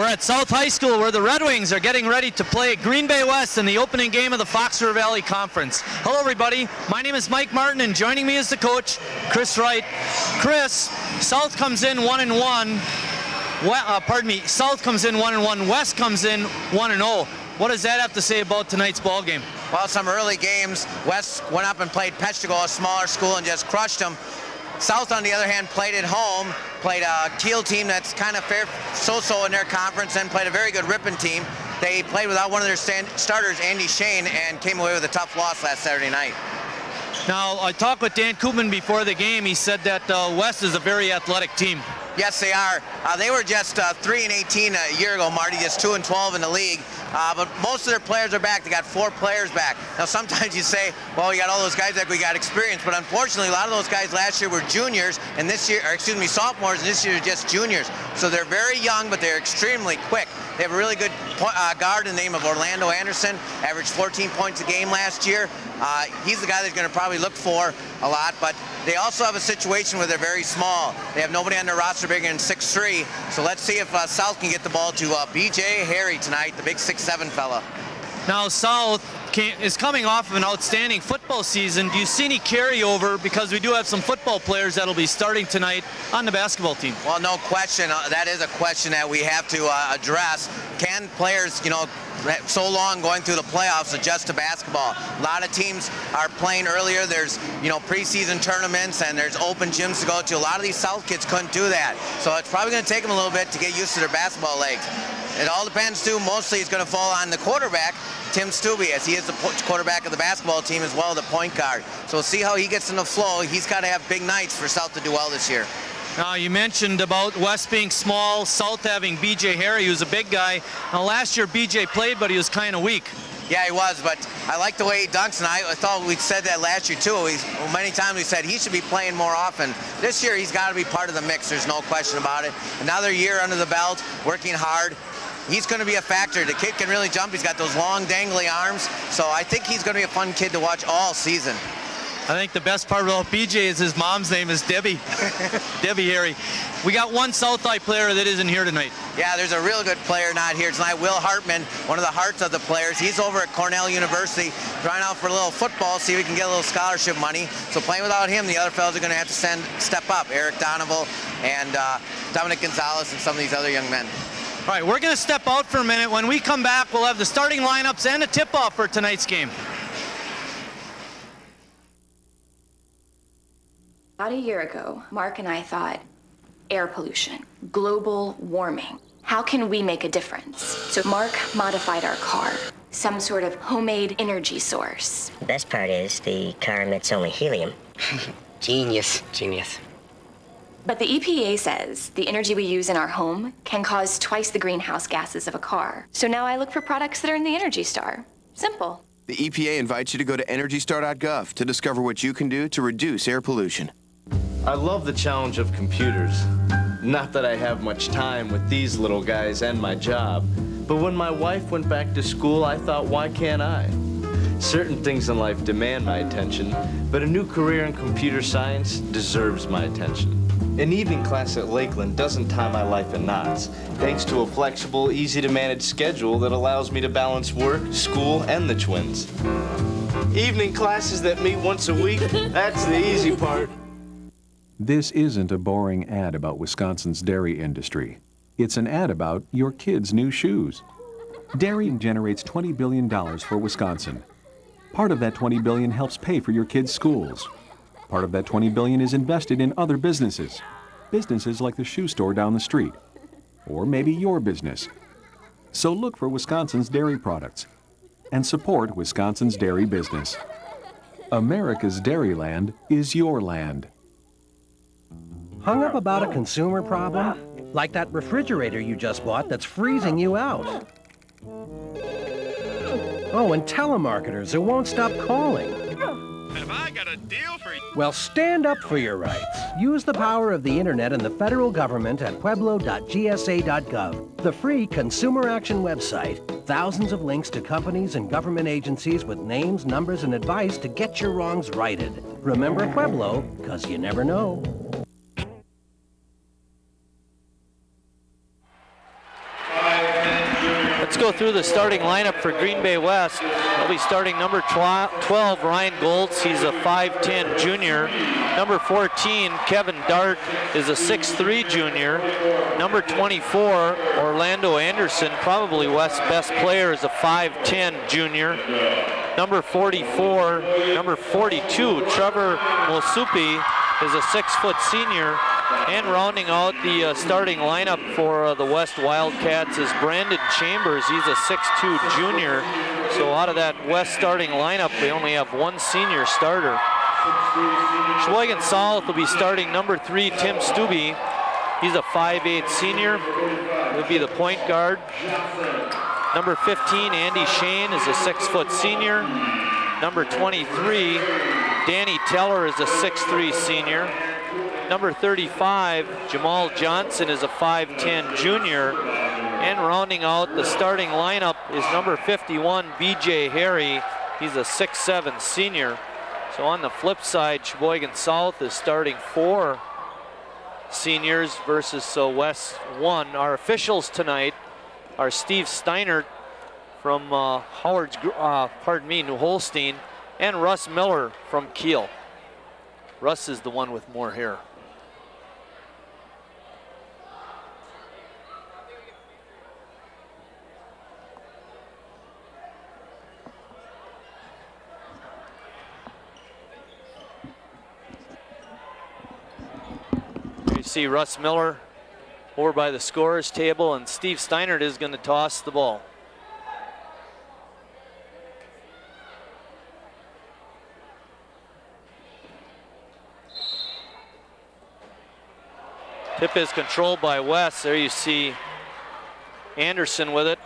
at South High School where the Red Wings are getting ready to play Green Bay West in the opening game of the Fox River Valley Conference. Hello everybody, my name is Mike Martin and joining me is the coach, Chris Wright. Chris, South comes in 1-1. South comes in 1-1, West comes in 1-0. What does that have to say about tonight's ball game? Well, some early games, West went up and played Peshtigo, a smaller school, and just crushed them. South, on the other hand, played at home, played a Kiel team that's kind of fair, so-so in their conference, and played a very good Ripon team. They played without one of their starters, Andy Shane, and came away with a tough loss last Saturday night. Now, I talked with Dan Koopman before the game. He said that West is a very athletic team. Yes, they are. They were just 3-18 a year ago, Marty, just 2-12 in the league. But most of their players are back. They got 4 players back. Now, sometimes you say, well, we got all those guys back, we got experience. But unfortunately, a lot of those guys last year were juniors, and this year, sophomores, and this year just juniors. So they're very young, but they're extremely quick. They have a really good guard in the name of Orlando Anderson, averaged 14 points a game last year. He's the guy that's going to probably look for a lot, but they also have a situation where they're very small. They have nobody on their roster bigger than 6'3", so let's see if South can get the ball to B.J. Harry tonight, the big 6'7" fella. Now, South is coming off of an outstanding football season. Do you see any carryover, because we do have some football players that'll be starting tonight on the basketball team? Well, no question. That is a question that we have to address. Can players, so long going through the playoffs adjust to basketball? A lot of teams are playing earlier. There's, preseason tournaments and there's open gyms to go to. A lot of these South kids couldn't do that. So it's probably going to take them a little bit to get used to their basketball legs. It all depends, too. Mostly it's going to fall on the quarterback, Tim Stubbe, as he is the quarterback of the basketball team as well, the point guard. So we'll see how he gets in the flow. He's got to have big nights for South to do well this year. Now, you mentioned about West being small, South having B.J. Harry, who's a big guy. Now, last year B.J. played, but he was kind of weak. Yeah, he was, but I like the way he dunks, and I thought we said that last year, too. Many times we said he should be playing more often. This year, he's got to be part of the mix. There's no question about it. Another year under the belt, working hard. He's going to be a factor. The kid can really jump. He's got those long, dangly arms. So I think he's going to be a fun kid to watch all season. I think the best part about BJ is his mom's name is Debbie. Debbie Harry. We got one South High player that isn't here tonight. Yeah, there's a real good player not here tonight. Will Hartman, one of the hearts of the players. He's over at Cornell University trying out for a little football, see if we can get a little scholarship money. So playing without him, the other fellas are going to have to step up. Eric Donoval and Dominic Gonzalez and some of these other young men. All right, we're going to step out for a minute. When we come back, we'll have the starting lineups and a tip-off for tonight's game. About a year ago, Mark and I thought, air pollution, global warming. How can we make a difference? So Mark modified our car, some sort of homemade energy source. The best part is the car emits only helium. Genius. But the EPA says the energy we use in our home can cause twice the greenhouse gases of a car. So now I look for products that are in the Energy Star. Simple. The EPA invites you to go to EnergyStar.gov to discover what you can do to reduce air pollution. I love the challenge of computers. Not that I have much time with these little guys and my job, but when my wife went back to school, I thought, why can't I? Certain things in life demand my attention, but a new career in computer science deserves my attention. An evening class at Lakeland doesn't tie my life in knots, thanks to a flexible, easy-to-manage schedule that allows me to balance work, school, and the twins. Evening classes that meet once a week, that's the easy part. This isn't a boring ad about Wisconsin's dairy industry. It's an ad about your kids' new shoes. Dairy generates $20 billion for Wisconsin. Part of that $20 billion helps pay for your kids' schools. Part of that $20 billion is invested in other businesses. Businesses like the shoe store down the street. Or maybe your business. So look for Wisconsin's dairy products and support Wisconsin's dairy business. America's Dairyland is your land. Hung up about a consumer problem? Like that refrigerator you just bought that's freezing you out. Oh, and telemarketers who won't stop calling. Have I got a deal for you? Well, stand up for your rights. Use the power of the internet and the federal government at pueblo.gsa.gov, the free consumer action website. Thousands of links to companies and government agencies with names, numbers, and advice to get your wrongs righted. Remember Pueblo, 'cause you never know. Let's go through the starting lineup for Green Bay West. They'll be starting number 12, Ryan Goltz. He's a 5'10 junior. Number 14, Kevin Dart, is a 6'3 junior. Number 24, Orlando Anderson, probably West's best player, is a 5'10 junior. Number 44, number 42, Trevor Mosupi, is a 6-foot senior. And rounding out the starting lineup for the West Wildcats is Brandon Chambers. He's a 6'2 junior. So out of that West starting lineup, they only have one senior starter. Sheboygan South will be starting number 3, Tim Stubbe. He's a 5'8 senior. He'll be the point guard. Number 15, Andy Shane, is a 6-foot senior. Number 23, Danny Teller, is a 6'3 senior. Number 35, Jamal Johnson, is a 5'10 junior. And rounding out the starting lineup is number 51, BJ Harry. He's a 6'7 senior. So on the flip side, Sheboygan South is starting 4 seniors versus West 1. Our officials tonight are Steve Steinert from New Holstein, and Russ Miller from Kiel. Russ is the one with more hair. You see Russ Miller over by the scorer's table, and Steve Steinert is going to toss the ball. Tip is controlled by West. There you see Anderson with it.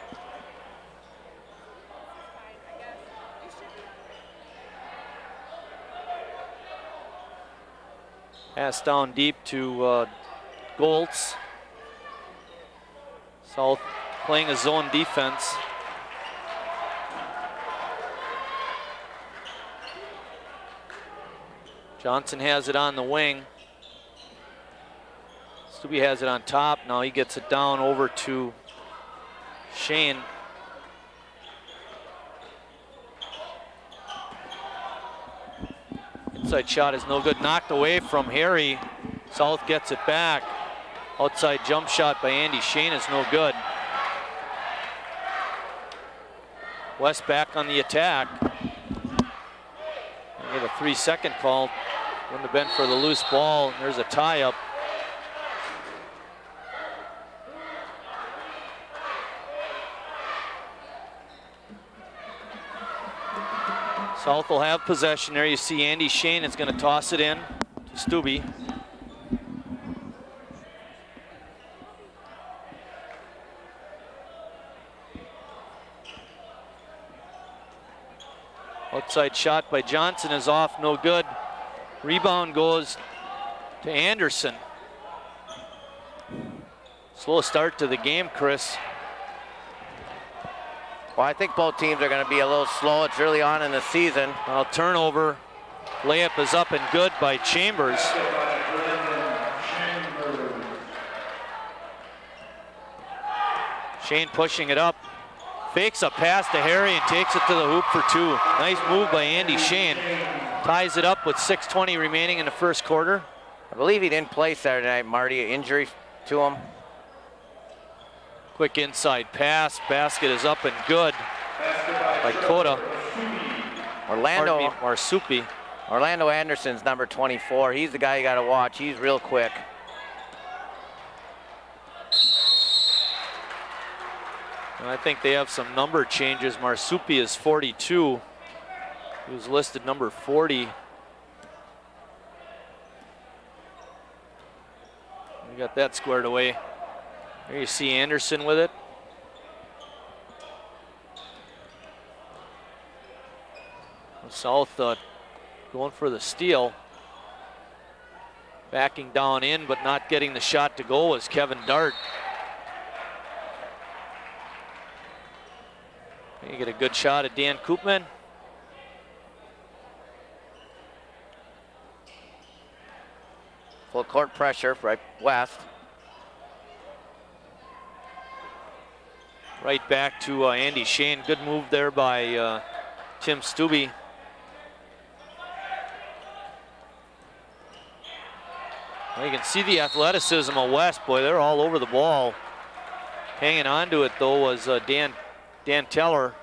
Pass down deep to Goltz. South playing a zone defense. Johnson has it on the wing. Stubbe has it on top. Now he gets it down over to Shane. Inside shot is no good. Knocked away from Harry. South gets it back. Outside jump shot by Andy Shane is no good. West back on the attack. We have a 3-second call. Wouldn't have been for the loose ball. There's a tie-up. South will have possession there. You see Andy Shane is going to toss it in to Stubbe. Outside shot by Johnson is off, no good. Rebound goes to Anderson. Slow start to the game, Chris. Well, I think both teams are going to be a little slow. It's early on in the season. Well, turnover. Layup is up and good by Chambers. Shane pushing it up. Fakes a pass to Harry and takes it to the hoop for 2. Nice move by Andy Shane. Ties it up with 6:20 remaining in the first quarter. I believe he didn't play Saturday night, Marty. Injury to him. Quick inside pass. Basket is up and good by Cota. Marsupi. Orlando Anderson's number 24. He's the guy you got to watch. He's real quick. And I think they have some number changes. Marsupi is 42. He was listed number 40. We got that squared away. There you see Anderson with it. South going for the steal. Backing down in, but not getting the shot to go was Kevin Dart. You get a good shot at Dan Koopman. Full court pressure right West. Right back to Andy Shane. Good move there by Tim Stubbe. Well, you can see the athleticism of West. Boy, they're all over the ball. Hanging on to it, though, was Dan Teller.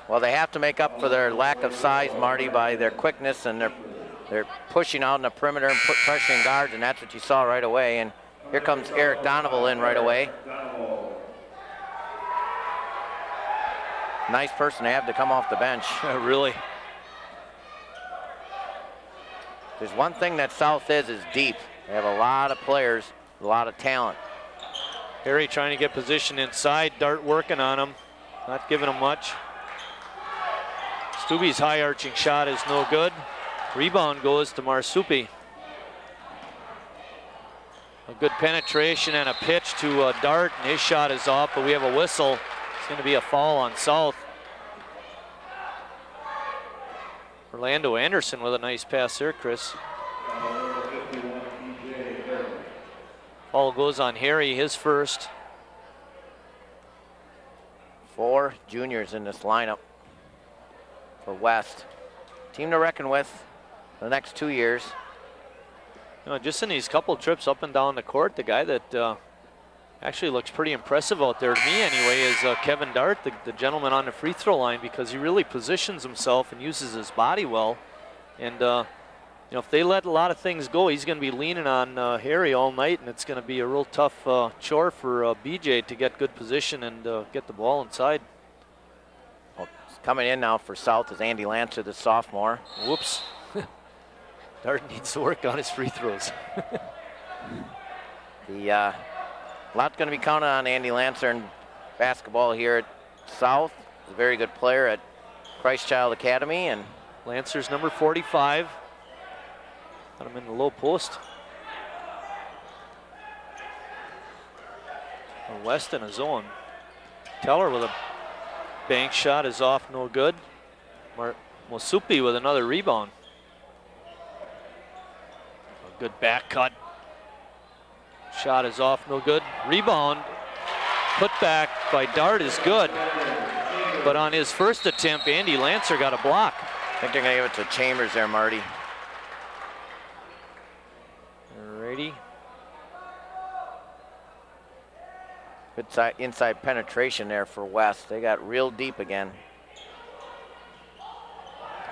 Well, they have to make up for their lack of size, Marty, by their quickness, and they're pushing out in the perimeter and pressuring guards, and that's what you saw right away. And here comes Eric Donovan in right away. Nice person to have to come off the bench. Really. There's one thing that South is deep. They have a lot of players, a lot of talent. Harry trying to get position inside. Dart working on him. Not giving him much. Stubbe's high arching shot is no good. Rebound goes to Marsupi. A good penetration and a pitch to Dart, and his shot is off, but we have a whistle. It's going to be a foul on South. Orlando Anderson with a nice pass there, Chris. Foul goes on Harry, his first. 4 juniors in this lineup for West. Team to reckon with the next 2 years. You know, just in these couple trips up and down the court, the guy that actually looks pretty impressive out there, to me anyway, is Kevin Dart, the gentleman on the free throw line, because he really positions himself and uses his body well. And you know, if they let a lot of things go, he's going to be leaning on Harry all night, and it's going to be a real tough chore for BJ to get good position and get the ball inside. Well, coming in now for South is Andy Lancer, the sophomore. Whoops. Dart needs to work on his free throws. A lot going to be counted on Andy Lancer in basketball here at South. He's a very good player at Christ Child Academy. And Lancer's number 45. Got him in the low post. West in a zone. Teller with a bank shot is off, no good. Mosupi with another rebound. A good back cut. Shot is off, no good. Rebound, put back by Dart is good. But on his first attempt, Andy Lancer got a block. I think they're going to give it to Chambers there, Marty. Alrighty. Good inside penetration there for West. They got real deep again.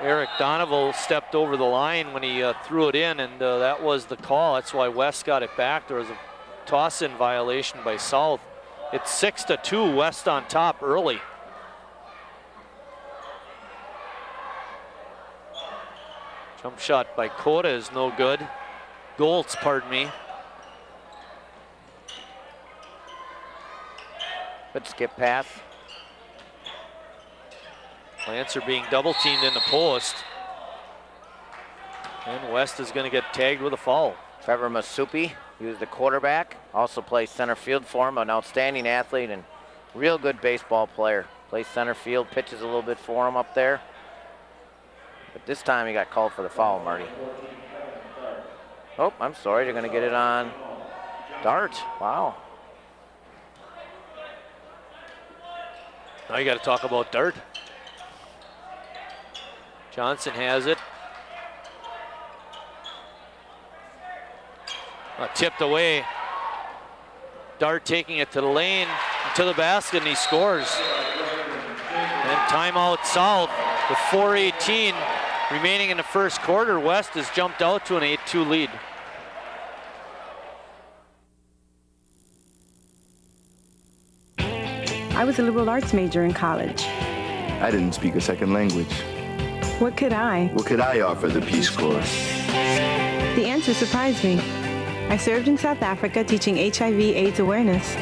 Eric Donovan stepped over the line when he threw it in, and that was the call. That's why West got it back. There was a toss-in violation by South. It's 6-2, West on top early. Jump shot by Cota is no good. Goltz, pardon me. Good skip pass. Lancer being double teamed in the post. And West is going to get tagged with a foul. Trevor Masupi, he was the quarterback, also plays center field for him, an outstanding athlete and real good baseball player. Plays center field, pitches a little bit for him up there. But this time he got called for the foul, Marty. Oh, I'm sorry, they're going to get it on Dart. Wow. Now you got to talk about Dart. Johnson has it. Tipped away. Dart taking it to the lane, to the basket, and he scores. And timeout South with 4:18 remaining in the first quarter. West has jumped out to an 8-2 lead. I was a liberal arts major in college. I didn't speak a second language. What could I? What could I offer the Peace Corps? The answer surprised me. I served in South Africa teaching HIV/AIDS awareness.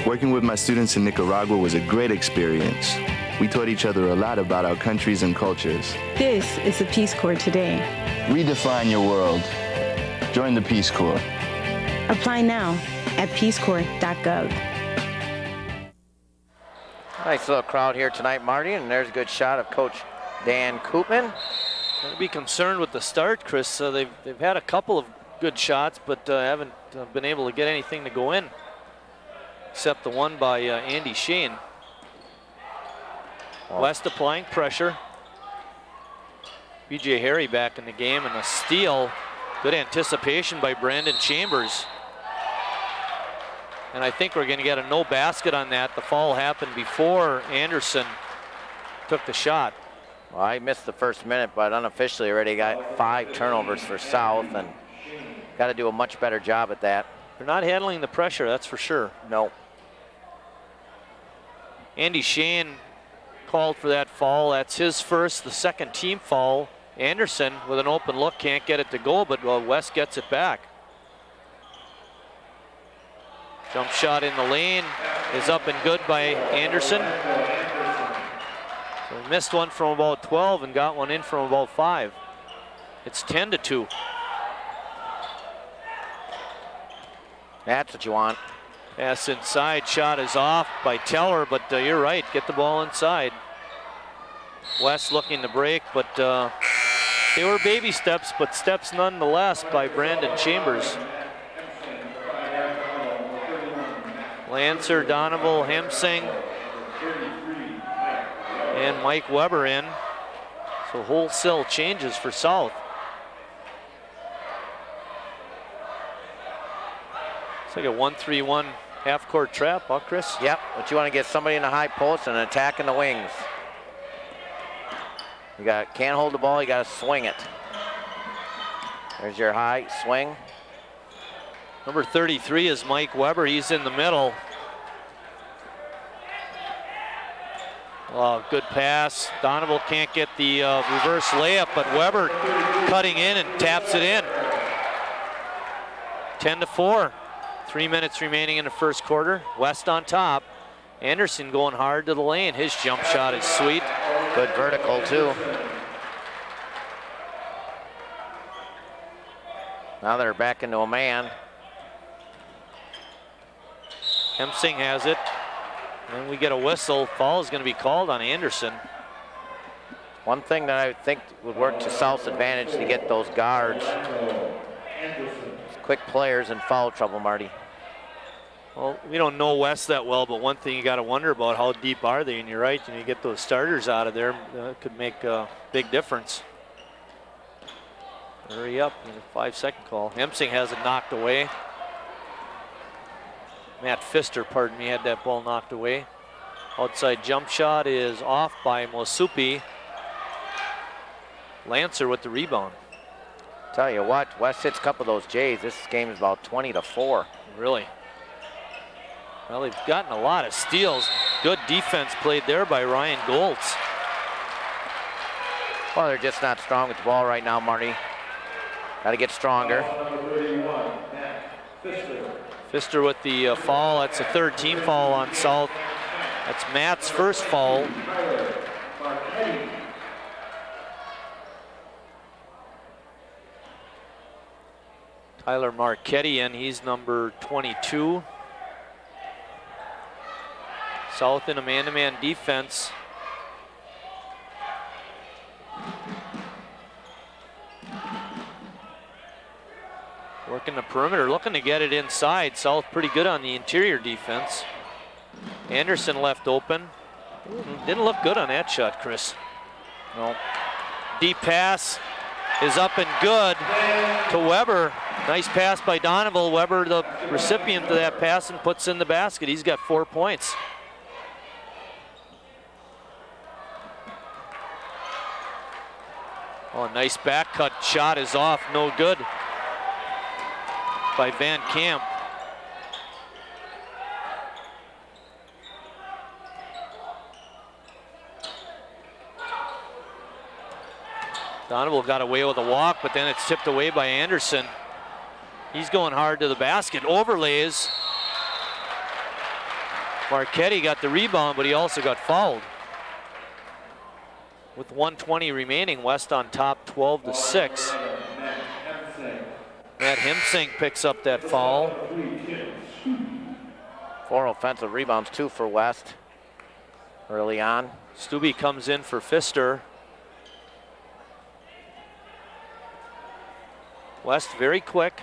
Working with my students in Nicaragua was a great experience. We taught each other a lot about our countries and cultures. This is the Peace Corps today. Redefine your world. Join the Peace Corps. Apply now at peacecorps.gov. Nice little crowd here tonight, Marty, and there's a good shot of Coach Dan Koopman. I'd be concerned with the start, Chris. They've had a couple of good shots, but haven't been able to get anything to go in. except the one by Andy Shane. West applying pressure. BJ Harry back in the game, and a steal. Good anticipation by Brandon Chambers. And I think we're going to get a no basket on that. The foul happened before Anderson took the shot. Well, I missed the first minute, but unofficially already got 5 turnovers for South, and got to do a much better job at that. They're not handling the pressure, that's for sure. No. Andy Shane called for that foul. That's his first, the second team foul. Anderson with an open look can't get it to go, but West gets it back. Jump shot in the lane is up and good by Anderson. So he missed one from about 12 and got one in from about 5. It's 10-2. That's what you want. Pass inside, shot is off by Teller, but you're right, get the ball inside. West looking to break, but they were baby steps, but steps nonetheless by Brandon Chambers. Lancer, Donovan, Hemsing, and Mike Weber in. So wholesale changes for South. It's like a 1-3-1 half-court trap, huh, Chris? Yep, but you want to get somebody in the high post and attack in the wings. You can't hold the ball, you got to swing it. There's your high swing. Number 33 is Mike Weber. He's in the middle. Oh, good pass. Donovan can't get the reverse layup, but Weber cutting in and taps it in. 10-4. 3 minutes remaining in the first quarter. West on top. Anderson going hard to the lane. His jump shot is sweet. Good vertical too. Now they're back into a man. Hemsing has it. And we get a whistle. Foul is going to be called on Anderson. One thing that I think would work to South's advantage to get those guards. Quick players in foul trouble, Marty. Well, we don't know West that well, but one thing you got to wonder about, how deep are they? And you're right, you get those starters out of there, could make a big difference. Hurry up, 5-second call. Hemsing has it knocked away. Matt Pfister, pardon me, had that ball knocked away. Outside jump shot is off by Mosupi. Lancer with the rebound. Tell you what, West hits a couple of those Jays. This game is about 20-4. Really? Well, they've gotten a lot of steals. Good defense played there by Ryan Goltz. Well, they're just not strong with the ball right now, Marty. Got to get stronger. Pfister with the foul. That's a third team foul on South. That's Matt's first foul. Tyler Marchetti in, he's number 22. South in a man-to-man defense. Working the perimeter, looking to get it inside. South pretty good on the interior defense. Anderson left open. Didn't look good on that shot, Chris. No. Deep pass is up and good to Weber. Nice pass by Donovan. Weber, the recipient of that pass, and puts in the basket. He's got 4 points. Oh, a nice back cut shot is off, no good by Van Camp. Donovan got away with a walk, but then it's tipped away by Anderson. He's going hard to the basket, overlays. Marchetti got the rebound, but he also got fouled. With 1:20 remaining, West on top 12-6. Matt Hemsing picks up that foul. 4 offensive rebounds, 2 for West early on. Stubbe comes in for Pfister. West very quick.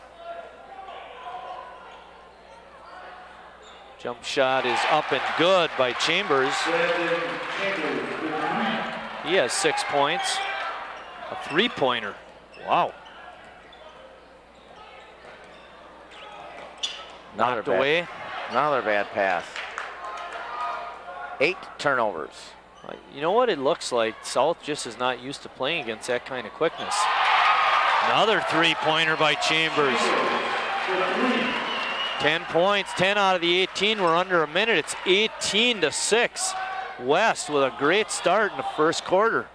Jump shot is up and good by Chambers. He has 6 points. A three-pointer. Wow. Knocked away. Another bad pass. 8 turnovers. You know what it looks like? South just is not used to playing against that kind of quickness. Another three-pointer by Chambers. 10 points, 10 out of the 18. We're under a minute. It's 18-6. West with a great start in the first quarter.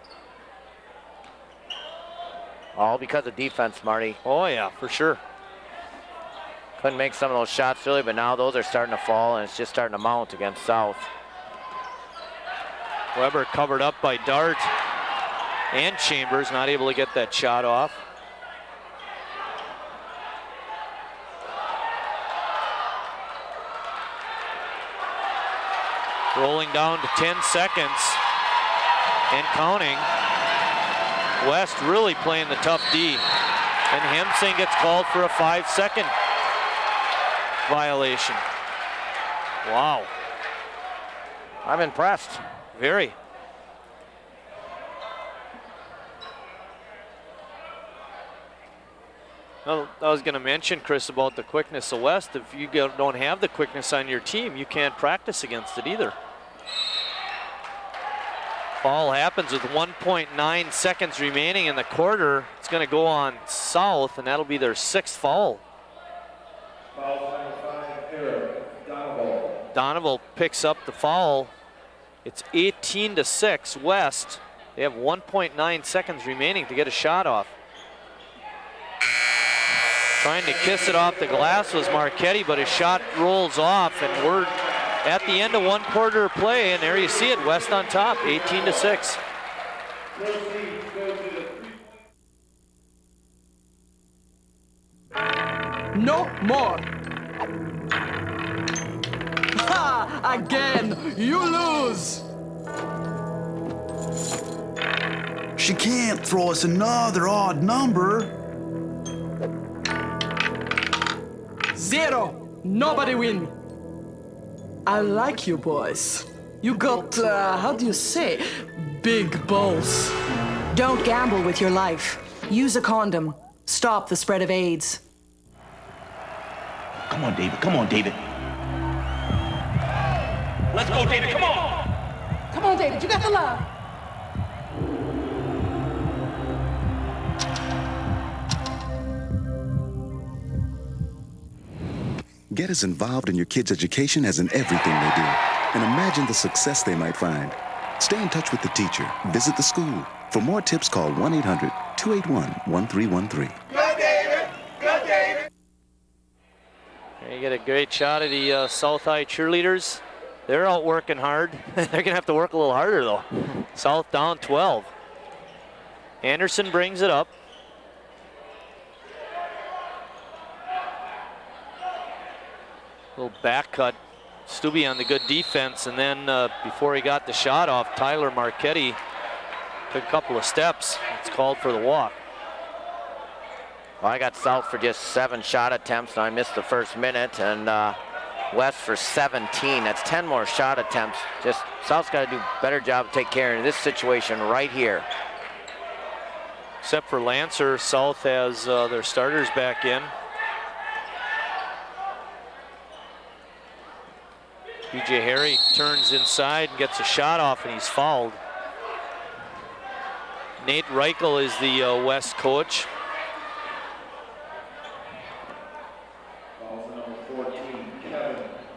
All because of defense, Marty. Oh yeah, for sure. Couldn't make some of those shots really, but now those are starting to fall, and it's just starting to mount against South. Weber covered up by Dart and Chambers, not able to get that shot off. Rolling down to 10 seconds and counting. West really playing the tough D. And Hemsing gets called for a 5-second violation. Wow. I'm impressed. Very. Well, I was going to mention, Chris, about the quickness of West. If you don't have the quickness on your team, you can't practice against it either. Foul happens with 1.9 seconds remaining in the quarter. It's going to go on South, and that'll be their 6th foul. Donovan picks up the foul. It's 18-6 West. They have 1.9 seconds remaining to get a shot off. Trying to kiss it off the glass was Marchetti, but his shot rolls off, and we're at the end of one quarter of play, and there you see it, West on top, 18-6. No more. Ha! Again, you lose. She can't throw us another odd number. 0. Nobody win. I like you boys. You got, how do you say, big balls. Don't gamble with your life. Use a condom. Stop the spread of AIDS. Come on, David. Come on, David. Let's go, David. Come on. Come on, David. You got the love. Get as involved in your kids' education as in everything they do, and imagine the success they might find. Stay in touch with the teacher. Visit the school. For more tips, call 1-800-281-1313. Go, David. Go, David. There you get a great shot of the South High cheerleaders. They're out working hard. They're going to have to work a little harder, though. South down 12. Anderson brings it up. Little back cut. Stubbe on the good defense, and then before he got the shot off, Tyler Marchetti took a couple of steps. It's called for the walk. Well, I got South for just 7 shot attempts, and I missed the first minute, and West for 17. That's 10 more shot attempts. Just South's got to do a better job of taking care of this situation right here. Except for Lancer, South has their starters back in. BJ Harry turns inside and gets a shot off, and he's fouled. Nate Reichel is the West coach.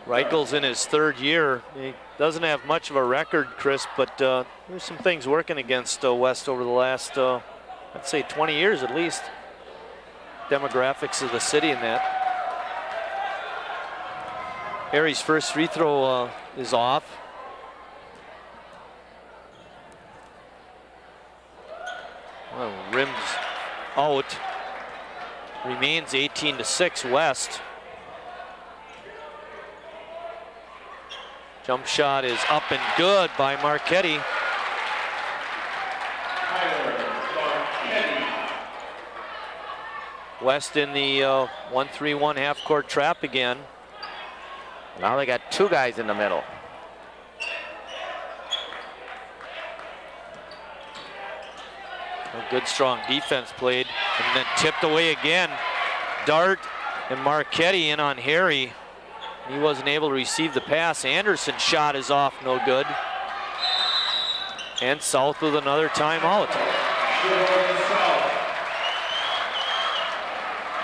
Reichel's in his 3rd year. He doesn't have much of a record, Chris, but there's some things working against West over the last, I'd say 20 years at least. Demographics of the city and that. Harry's first free throw is off. Well, rims out. Remains 18-6 West. Jump shot is up and good by Marchetti. West in the 1-3-1 half-court trap again. Now they got two guys in the middle. A good strong defense played, and then tipped away again. Dart and Marchetti in on Harry. He wasn't able to receive the pass. Anderson's shot is off, no good. And South with another timeout.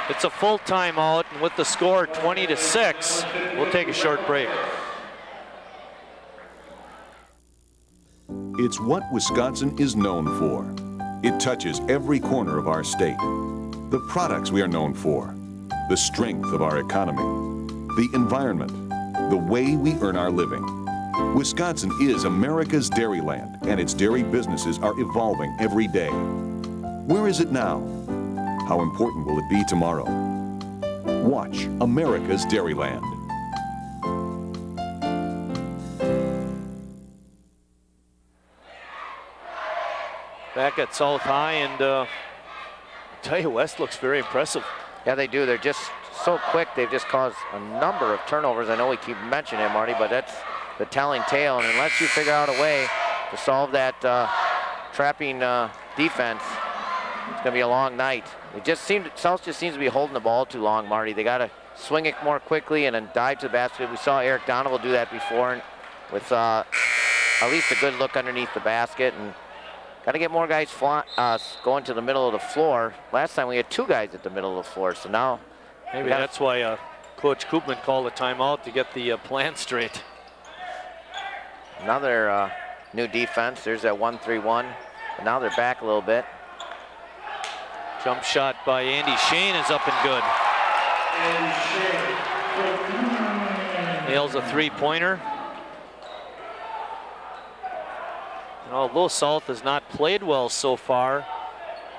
It's a full timeout, and with the score 20-6, we'll take a short break. It's what Wisconsin is known for. It touches every corner of our state. The products we are known for, the strength of our economy, the environment, the way we earn our living. Wisconsin is America's dairyland, and its dairy businesses are evolving every day. Where is it now? How important will it be tomorrow? Watch America's Dairyland. Back at South High, and I tell you, West looks very impressive. Yeah, they do. They're just so quick. They've just caused a number of turnovers. I know we keep mentioning it, Marty, but that's the telling tale. And unless you figure out a way to solve that trapping defense, it's going to be a long night. South just seems to be holding the ball too long, Marty. They got to swing it more quickly and then dive to the basket. We saw Eric Donovan do that before with at least a good look underneath the basket. And got to get more guys going to the middle of the floor. Last time we had two guys at the middle of the floor, so now maybe that's why Coach Koopman called a timeout to get the plan straight. Another new defense. There's that 1-3-1. But now they're back a little bit. Jump shot by Andy Shane is up and good. Nails a three-pointer. And although South has not played well so far,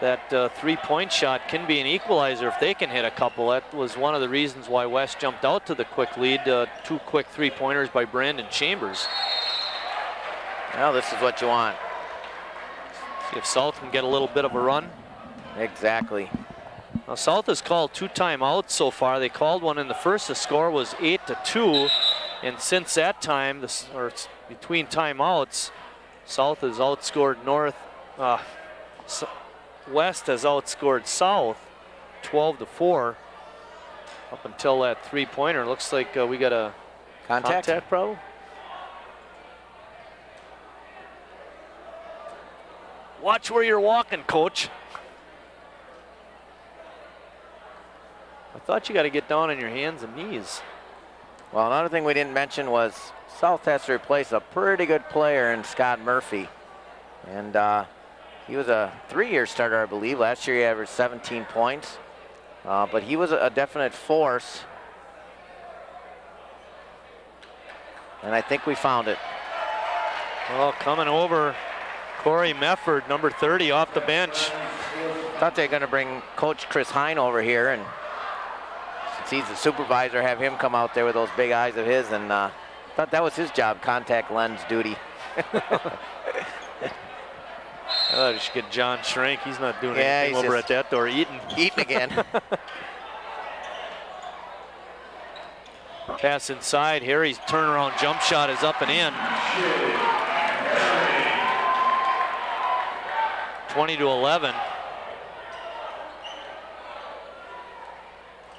that three-point shot can be an equalizer if they can hit a couple. That was one of the reasons why West jumped out to the quick lead. Two quick three-pointers by Brandon Chambers. Well, this is what you want. See if South can get a little bit of a run. Exactly. Now, South has called two timeouts so far. They called one in the first. The score was 8-2. And since that time, between timeouts, South has outscored West has outscored South 12-4 up until that three-pointer. Looks like we got a contact problem. Watch where you're walking, Coach. I thought you got to get down on your hands and knees. Well, another thing we didn't mention was South has to replace a pretty good player in Scott Murphy. And he was a 3-year starter, I believe. Last year he averaged 17 points. But he was a definite force. And I think we found it. Well, coming over, Corey Mefford, number 30, off the bench. Thought they were going to bring Coach Chris Hine over here, and since he's the supervisor, have him come out there with those big eyes of his, and thought that was his job, contact lens duty. I thought I should get John Schrank. He's not doing anything over at that door, eating. Eating again. Pass inside. Harry's turnaround jump shot is up and in. 20-11.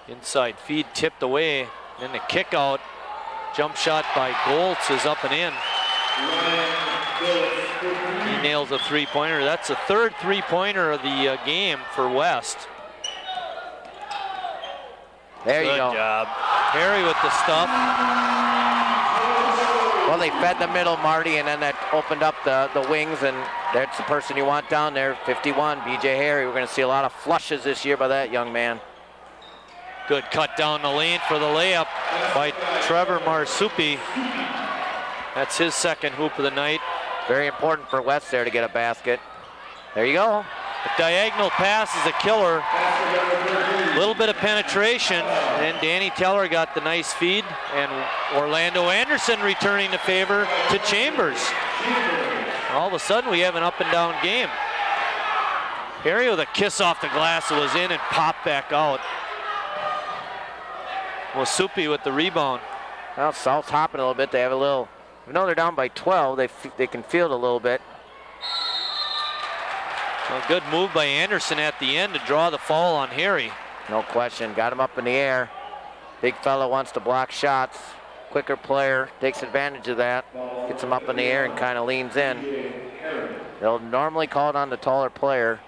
Inside feed tipped away. Then the kick out. Jump shot by Goltz is up and in. He nails a three-pointer. That's the third three-pointer of the game for West. There you go. Good job. Harry with the stuff. Well, they fed the middle, Marty, and then that opened up the wings, and that's the person you want down there, 51, B.J. Harry. We're going to see a lot of flushes this year by that young man. Good cut down the lane for the layup by Trevor Marsupi. That's his second hoop of the night. Very important for West there to get a basket. There you go. The diagonal pass is a killer. A little bit of penetration, and Danny Teller got the nice feed, and Orlando Anderson returning the favor to Chambers. All of a sudden, we have an up and down game. Harry with a kiss off the glass, was in and popped back out. Wasupi with the rebound. Well, South's hopping a little bit. They have a little, even though they're down by 12, they can field a little bit. A good move by Anderson at the end to draw the foul on Harry. No question. Got him up in the air. Big fella wants to block shots. Quicker player takes advantage of that. Gets him up in the air and kind of leans in. They'll normally call it on the taller player.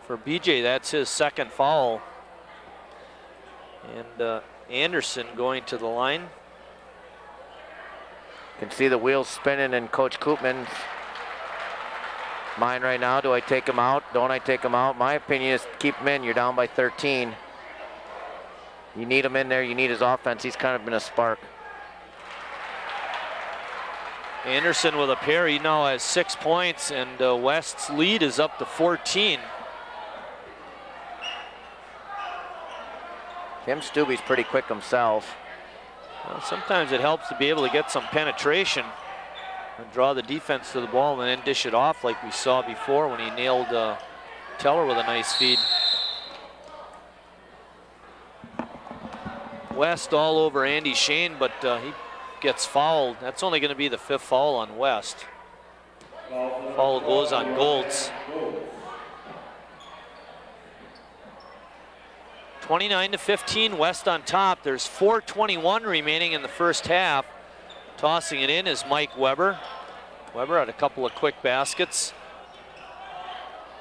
For BJ, that's his second foul. And Anderson going to the line. You can see the wheels spinning in Coach Koopman's mind right now. Do I take him out? Don't I take him out? My opinion is keep him in. You're down by 13. You need him in there. You need his offense. He's kind of been a spark. Anderson with a pair. He now has 6 points, and West's lead is up to 14. Tim Stubbe's pretty quick himself. Well, sometimes it helps to be able to get some penetration and draw the defense to the ball and then dish it off like we saw before when he nailed Teller with a nice feed. West all over Andy Shane, but he gets fouled. That's only going to be the 5th foul on West. Foul goes on Goltz. 29-15, West on top. There's 4:21 remaining in the first half. Tossing it in is Mike Weber. Weber had a couple of quick baskets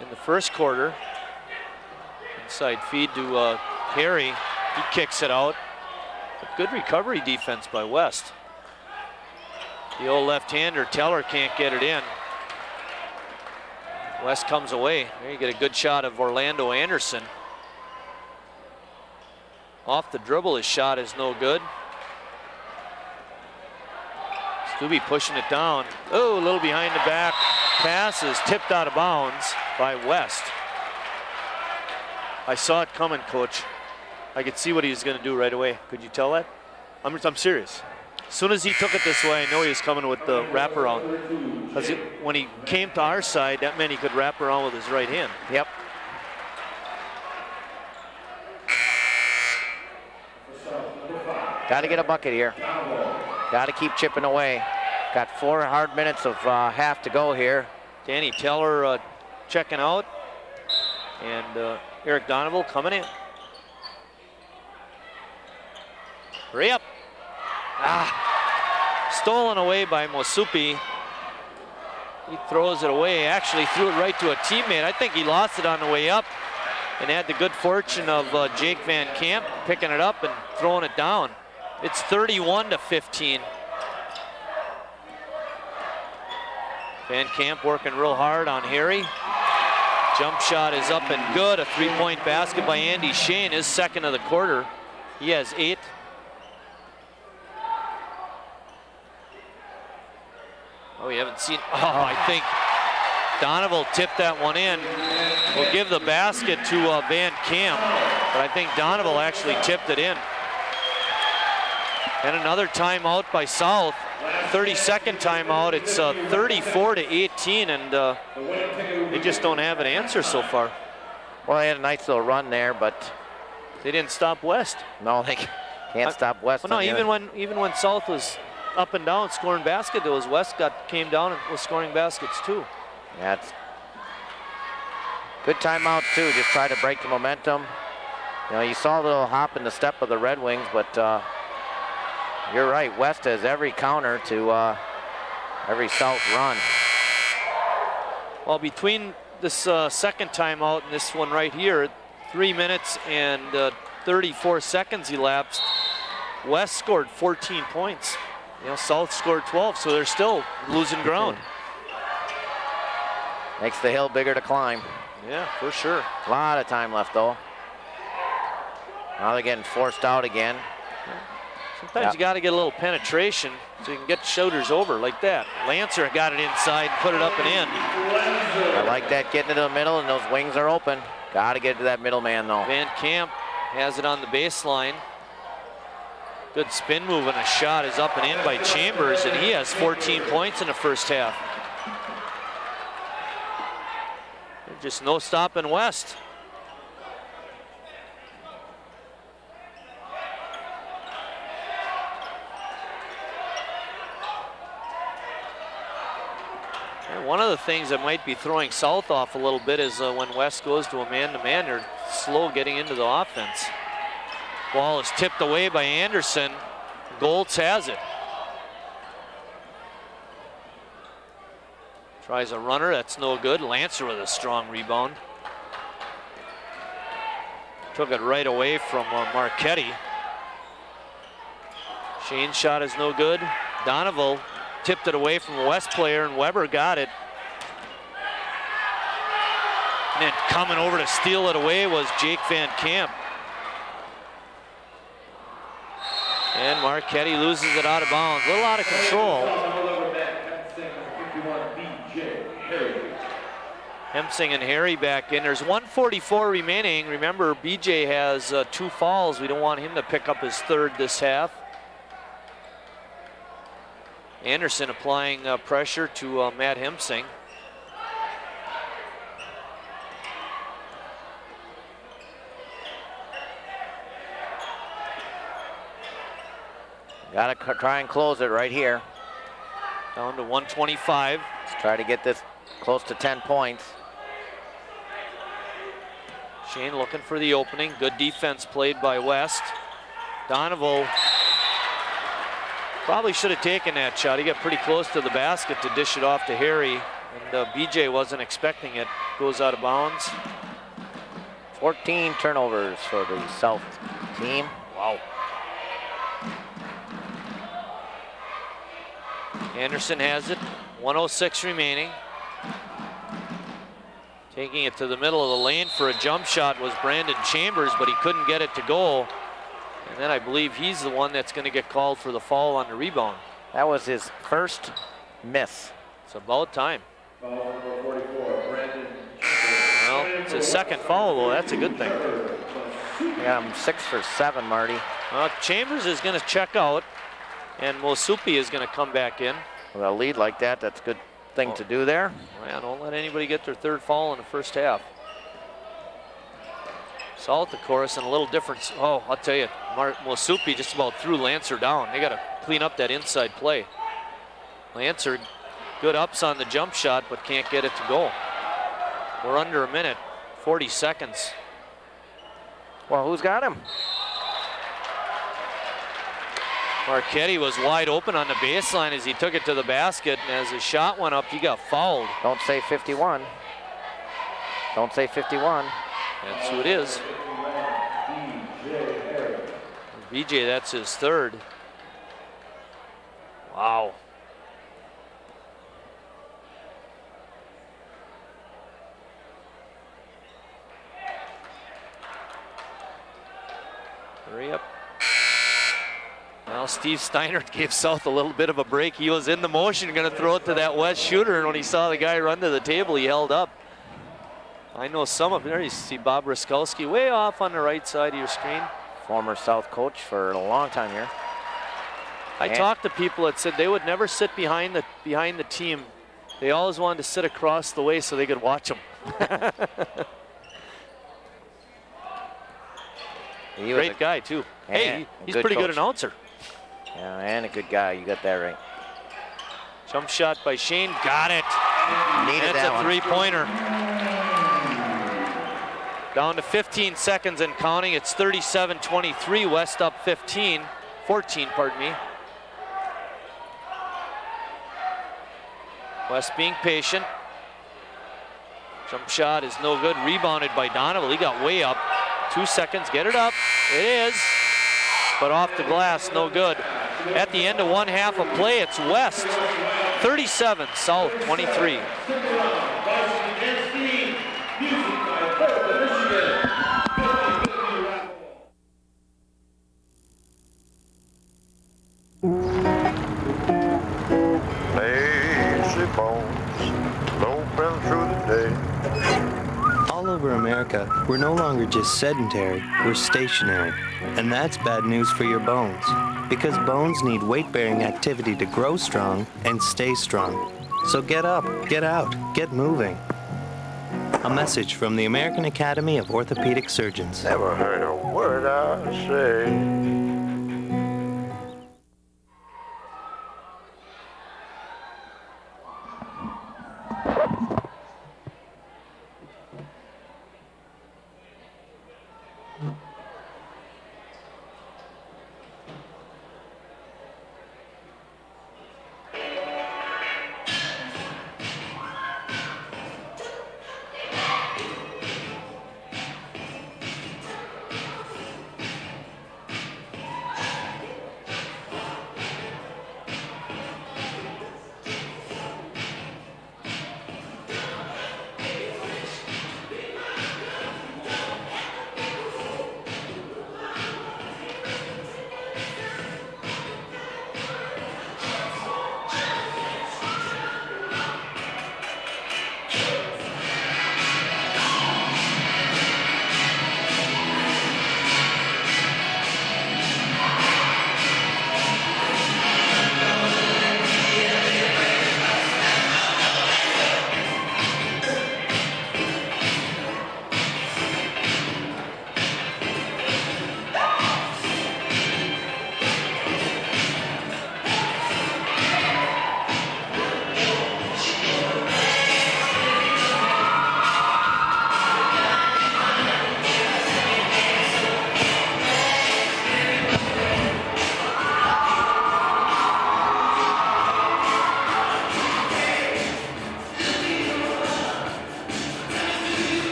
in the first quarter. Inside feed to Harry. He kicks it out. But good recovery defense by West. The old left-hander, Teller, can't get it in. West comes away. There you get a good shot of Orlando Anderson. Off the dribble, his shot is no good. Stubbe pushing it down. Oh, a little behind the back. Pass is tipped out of bounds by West. I saw it coming, Coach. I could see what he was going to do right away. Could you tell that? I'm serious. As soon as he took it this way, I know he was coming with the wraparound. Because when he came to our side, that meant he could wrap around with his right hand. Yep. Got to get a bucket here. Got to keep chipping away. Got 4 hard minutes of half to go here. Danny Teller checking out. And Eric Donovan coming in. Hurry up. Stolen away by Mosupi. He throws it away. Actually threw it right to a teammate. I think he lost it on the way up and had the good fortune of Jake Van Camp picking it up and throwing it down. It's 31-15. Van Camp working real hard on Harry. Jump shot is up and good. A 3-point basket by Andy Shane, his second of the quarter. He has 8. Oh, we haven't seen, I think Donovan tipped that one in. We'll give the basket to Van Camp, but I think Donovan actually tipped it in. And another timeout by South. 32nd timeout. It's 34-18, and they just don't have an answer so far. Well, they had a nice little run there, but they didn't stop West. No, they can't stop West. Well, no, even when South was up and down scoring baskets, it was West came down and was scoring baskets too. Yeah, it's good timeout too. Just try to break the momentum. You know, you saw a little hop in the step of the Red Wings, but you're right. West has every counter to every South run. Well, between this second timeout and this one right here, 3 minutes and 34 seconds elapsed. West scored 14 points. You know, South scored 12, so they're still losing ground. Makes the hill bigger to climb. Yeah, for sure. A lot of time left, though. Now they're getting forced out again. Sometimes you got to get a little penetration so you can get shoulders over like that. Lancer got it inside, put it up and in. I like that, getting into the middle, and those wings are open. Got to get to that middle man, though. Van Camp has it on the baseline. Good spin move, and a shot is up and in by Chambers, and he has 14 points in the first half. Just no stopping West. And one of the things that might be throwing South off a little bit is when West goes to a man-to-man, they're slow getting into the offense. Ball is tipped away by Anderson. Goltz has it. Tries a runner, that's no good. Lancer with a strong rebound. Took it right away from Marchetti. Shane's shot is no good. Donovan tipped it away from a West player, and Weber got it. And then coming over to steal it away was Jake Van Camp. And Marchetti loses it out of bounds. A little out of control. Hemsing and Harry back in. There's 1:44 remaining. Remember, BJ has 2 fouls. We don't want him to pick up his 3rd this half. Anderson applying pressure to Matt Hemsing. Got to try and close it right here. Down to 125. Let's try to get this close to 10 points. Shane looking for the opening. Good defense played by West. Donovan probably should have taken that shot. He got pretty close to the basket to dish it off to Harry, and BJ wasn't expecting it. Goes out of bounds. 14 turnovers for the South team. Wow. Anderson has it. 1:06 remaining. Taking it to the middle of the lane for a jump shot was Brandon Chambers, but he couldn't get it to go. And then I believe he's the one that's going to get called for the foul on the rebound. That was his first miss. It's about time. Foul number 44, Brandon. Well, it's his 2nd foul, though. That's a good thing. We got him 6 for 7, Marty. Chambers is going to check out, and Mosupi is going to come back in. With a lead like that, that's a good thing to do there. Man, don't let anybody get their 3rd foul in the first half. South, of course, and a little different. Oh, I'll tell you, Mosupi just about threw Lancer down. They got to clean up that inside play. Lancer, good ups on the jump shot, but can't get it to go. We're under a minute, 40 seconds. Well, who's got him? Marchetti was wide open on the baseline as he took it to the basket, and as his shot went up, he got fouled. Don't say 51. Don't say 51. That's who it is. BJ, that's his 3rd. Wow. Hurry up. Well, Steve Steiner gave South a little bit of a break. He was in the motion, going to throw it to that West shooter, and when he saw the guy run to the table, he held up. I know some of there. You see Bob Ruskowski way off on the right side of your screen. Former South coach for a long time here. I talked to people that said they would never sit behind the team. They always wanted to sit across the way so they could watch them. Great guy too. Hey, he's a pretty good announcer. Yeah, and a good guy. You got that right. Jump shot by Shane. Got it. Needed that one. It's a 3-pointer. Down to 15 seconds and counting. It's 37-23. West up 14, pardon me. West being patient. Jump shot is no good. Rebounded by Donovan. He got way up. 2 seconds. Get it up. It is. But off the glass. No good. At the end of 1 half of play, it's West 37, South 23. Lazy bones, loping through the day. All over America, we're no longer just sedentary, we're stationary. And that's bad news for your bones, because bones need weight-bearing activity to grow strong and stay strong. So get up, get out, get moving. A message from the American Academy of Orthopedic Surgeons. Never heard a word I say.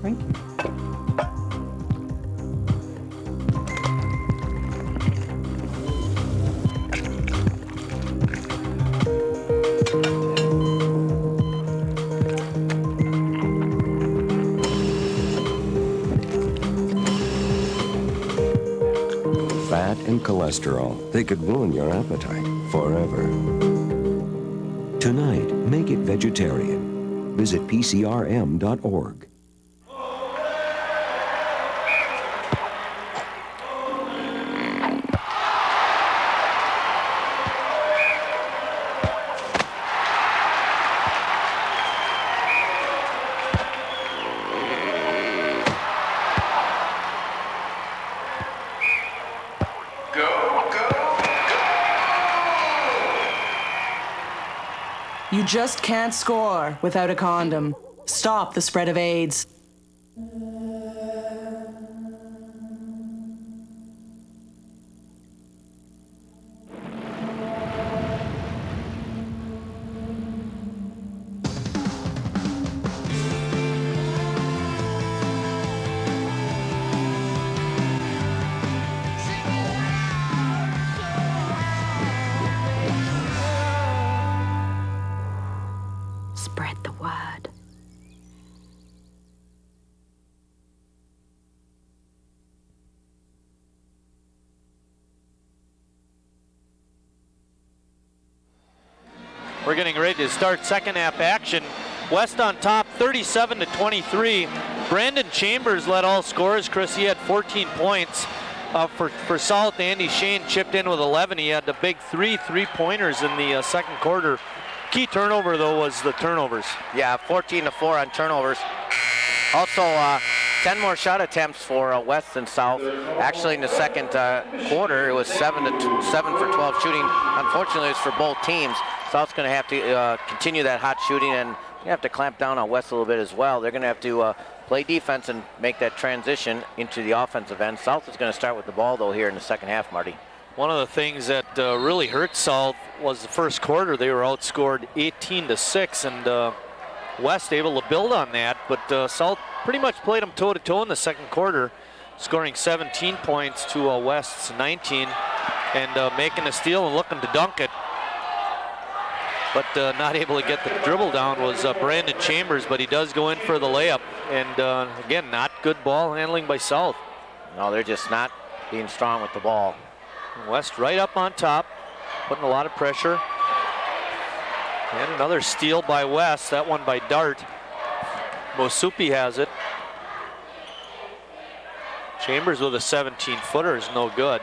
Thank you. Fat and cholesterol, they could ruin your appetite forever. Tonight, make it vegetarian. Visit PCRM.org. You just can't score without a condom. Stop the spread of AIDS. Spread the word. We're getting ready to start second half action. West on top, 37-23. Brandon Chambers led all scorers. Chris, he had 14 points. For South, Andy Shane chipped in with 11. He had the big three-pointers in the second quarter. Key turnover, though, was the turnovers. Yeah, 14-4 on turnovers. Also, 10 more shot attempts for West and South. Actually, in the second quarter, it was 7 for 12 shooting. Unfortunately, it's for both teams. South's going to have to continue that hot shooting, and you have to clamp down on West a little bit as well. They're going to have to play defense and make that transition into the offensive end. South is going to start with the ball, though, here in the second half, Marty. One of the things that really hurt South was the first quarter. They were outscored 18-6, and West able to build on that, but South pretty much played them toe-to-toe in the second quarter, scoring 17 points to West's 19, and making a steal and looking to dunk it. But not able to get the dribble down was Brandon Chambers, but he does go in for the layup. And again, not good ball handling by South. No, they're just not being strong with the ball. West right up on top, putting a lot of pressure. And another steal by West, that one by Dart. Mosupi has it. Chambers with a 17-footer is no good.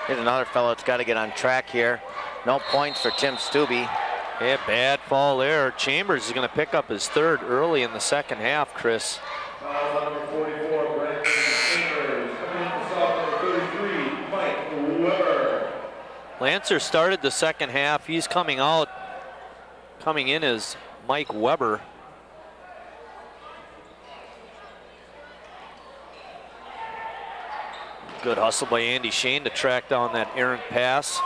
Here's another fellow that's got to get on track here. No points for Tim Stubbe. Yeah, bad fall there. Chambers is going to pick up his third early in the second half, Chris. Number 44, Brandon Chambers. Coming in for South, number 33, Mike Weber. Lancer started the second half. He's coming out. Coming in is Mike Weber. Good hustle by Andy Shane to track down that errant pass.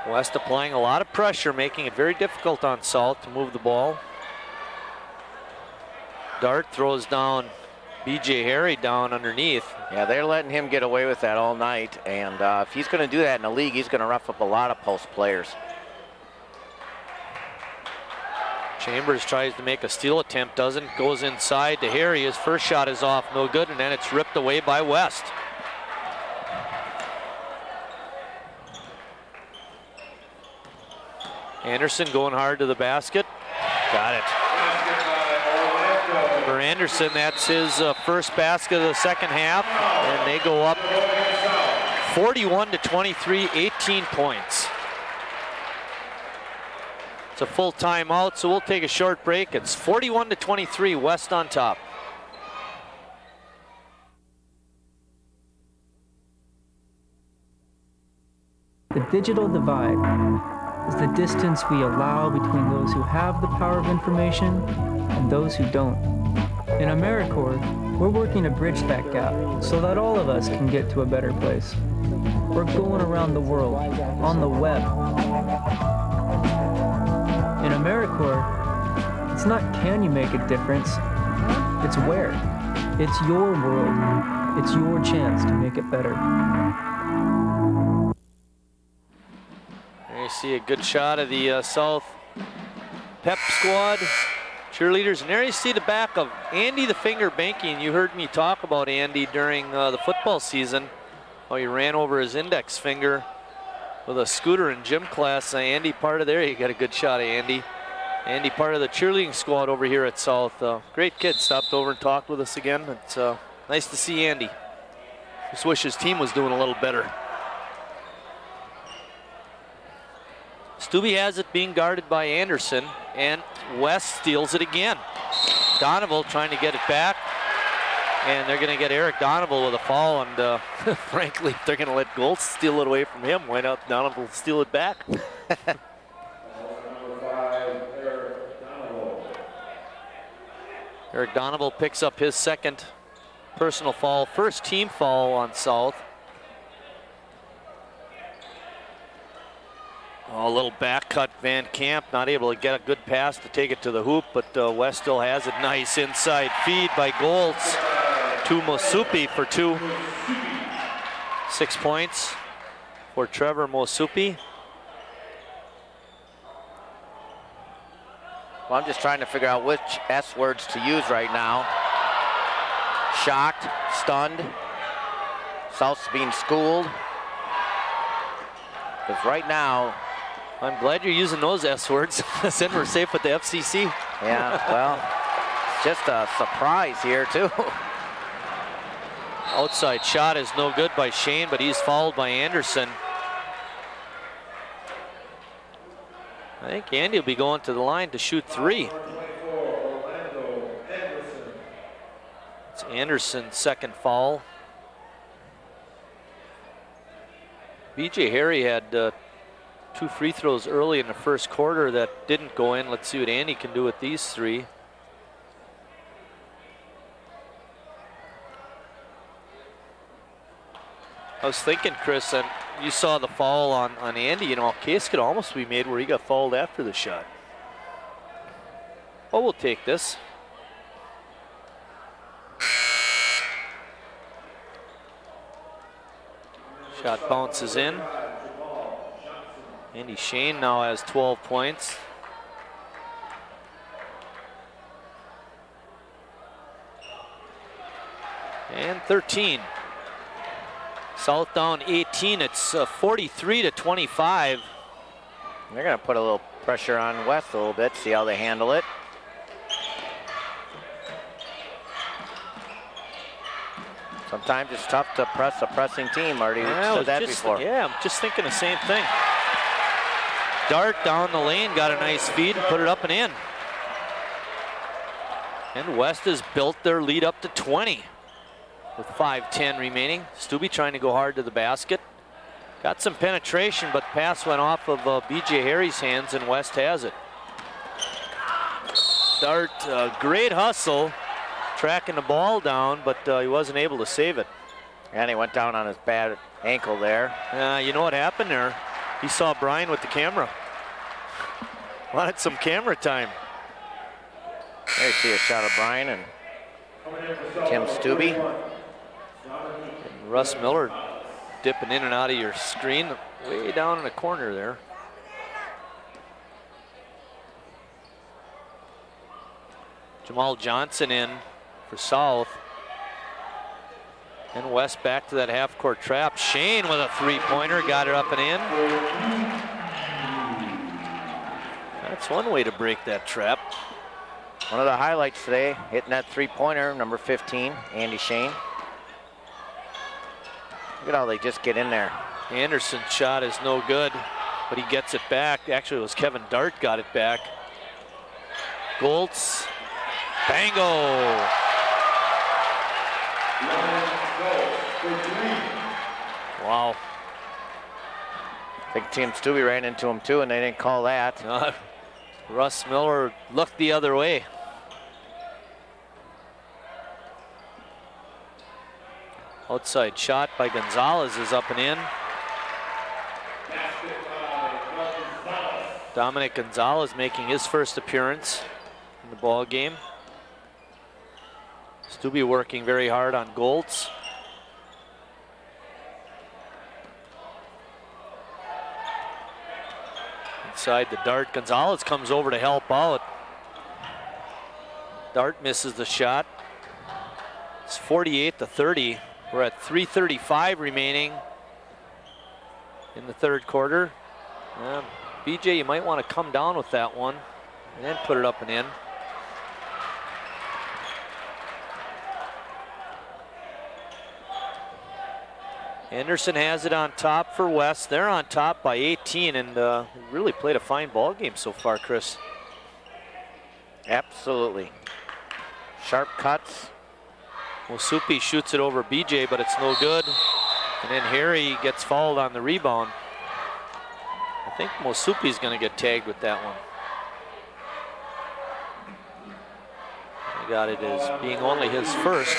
West applying a lot of pressure, making it very difficult on South to move the ball. Dart throws down B.J. Harry down underneath. Yeah, they're letting him get away with that all night, and if he's going to do that in the league, he's going to rough up a lot of post players. Chambers tries to make a steal attempt, doesn't, goes inside to Harry. His first shot is off, no good, and then it's ripped away by West. Anderson going hard to the basket. Got it. For Anderson, that's his first basket of the second half, and they go up 41-23, 18 points. It's a full timeout, so we'll take a short break. It's 41-23, West on top. The digital divide is the distance we allow between those who have the power of information and those who don't. In AmeriCorps, we're working to bridge that gap so that all of us can get to a better place. We're going around the world, on the web, In AmeriCorps, it's not can you make a difference, it's where. It's your world. It's your chance to make it better. There you see a good shot of the South Pep Squad cheerleaders, and there you see the back of Andy the Finger Banky, and you heard me talk about Andy during the football season. Oh, he ran over his index finger with a scooter in gym class. Andy, part of there, you got a good shot of Andy. Andy, part of the cheerleading squad over here at South. Great kid, stopped over and talked with us again. It's nice to see Andy. Just wish his team was doing a little better. Stubbe has it being guarded by Anderson, and West steals it again. Donovan trying to get it back, and they're going to get Eric Donovan with a foul, and frankly, if they're going to let Goltz steal it away from him, why not Donovan steal it back? Eric Donovan picks up his second personal foul, first team foul on South. Oh, a little back cut, Van Camp, not able to get a good pass to take it to the hoop, but West still has it. Nice inside feed by Goltz to Mosupi for 2. 6 points for Trevor Mosupi. Well, I'm just trying to figure out which S words to use right now. Shocked, stunned, South's being schooled. Because right now, I'm glad you're using those S words. Then we're safe with the FCC. Yeah, well, it's just a surprise here too. Outside shot is no good by Shane, but he's fouled by Anderson. I think Andy will be going to the line to shoot 3. It's Anderson's second foul. BJ Harry had 2 free throws early in the first quarter that didn't go in. Let's see what Andy can do with these 3. I was thinking, Chris, and you saw the foul on Andy, you know, a case could almost be made where he got fouled after the shot. Oh, we'll take this. Shot bounces in. Andy Shane now has 12 points. And 13. South down 18. It's 43-25. They're going to put a little pressure on West a little bit, see how they handle it. Sometimes it's tough to press a pressing team. Already said that before. Yeah, I'm just thinking the same thing. Dart down the lane, got a nice feed and put it up and in. And West has built their lead up to 20 with 5:10 remaining. Stubbe trying to go hard to the basket. Got some penetration, but pass went off of BJ Harry's hands, and West has it. Dart, great hustle, tracking the ball down, but he wasn't able to save it. And he went down on his bad ankle there. You know what happened there? He saw Brian with the camera. Wanted some camera time. There you see a shot of Brian and Tim Stubbe. And Russ Miller dipping in and out of your screen, way down in the corner there. Jamal Johnson in for South. And West back to that half-court trap. Shane with a three-pointer, got it up and in. That's one way to break that trap. One of the highlights today, hitting that three-pointer, number 15, Andy Shane. Look at how they just get in there. Anderson's shot is no good, but he gets it back. Actually, it was Kevin Dart got it back. Goltz, bango. Wow. I think Tim Stubbe ran into him too, and they didn't call that. Russ Miller looked the other way. Outside shot by Gonzalez is up and in. Dominic Gonzalez making his first appearance in the ball game. Stubbe working very hard on Goltz. Inside the dart, Gonzalez comes over to help out. Dart misses the shot. It's 48-30. We're at 3:35 remaining in the third quarter. BJ, you might want to come down with that one and then put it up and in. Anderson has it on top for West. They're on top by 18 and really played a fine ball game so far, Chris. Absolutely. Sharp cuts. Mosupi shoots it over BJ, but it's no good. And then Harry gets fouled on the rebound. I think Mosupi's going to get tagged with that one. I got it as being only his first.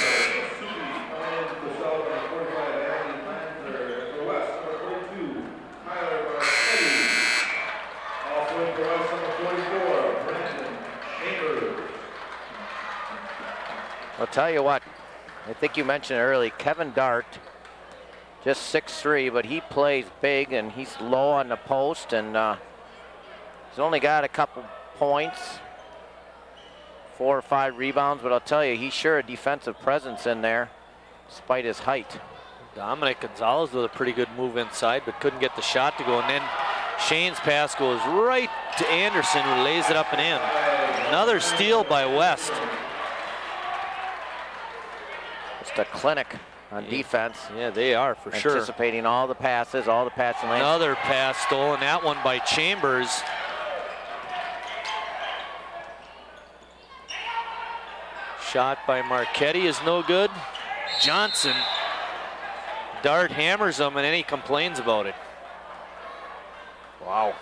I'll tell you what, I think you mentioned early, Kevin Dart, just 6'3", but he plays big and he's low on the post, and he's only got a couple points, 4 or 5 rebounds, but I'll tell you, he's sure a defensive presence in there, despite his height. Dominic Gonzalez with a pretty good move inside, but couldn't get the shot to go, and then Shane's pass goes right to Anderson, who lays it up and in. Another steal by West. Just a clinic on defense. Yeah, they are for sure. Anticipating all the passes, all the passing lanes. Another pass stolen, that one by Chambers. Shot by Marchetti is no good. Johnson. Dart hammers him and then he complains about it. Wow.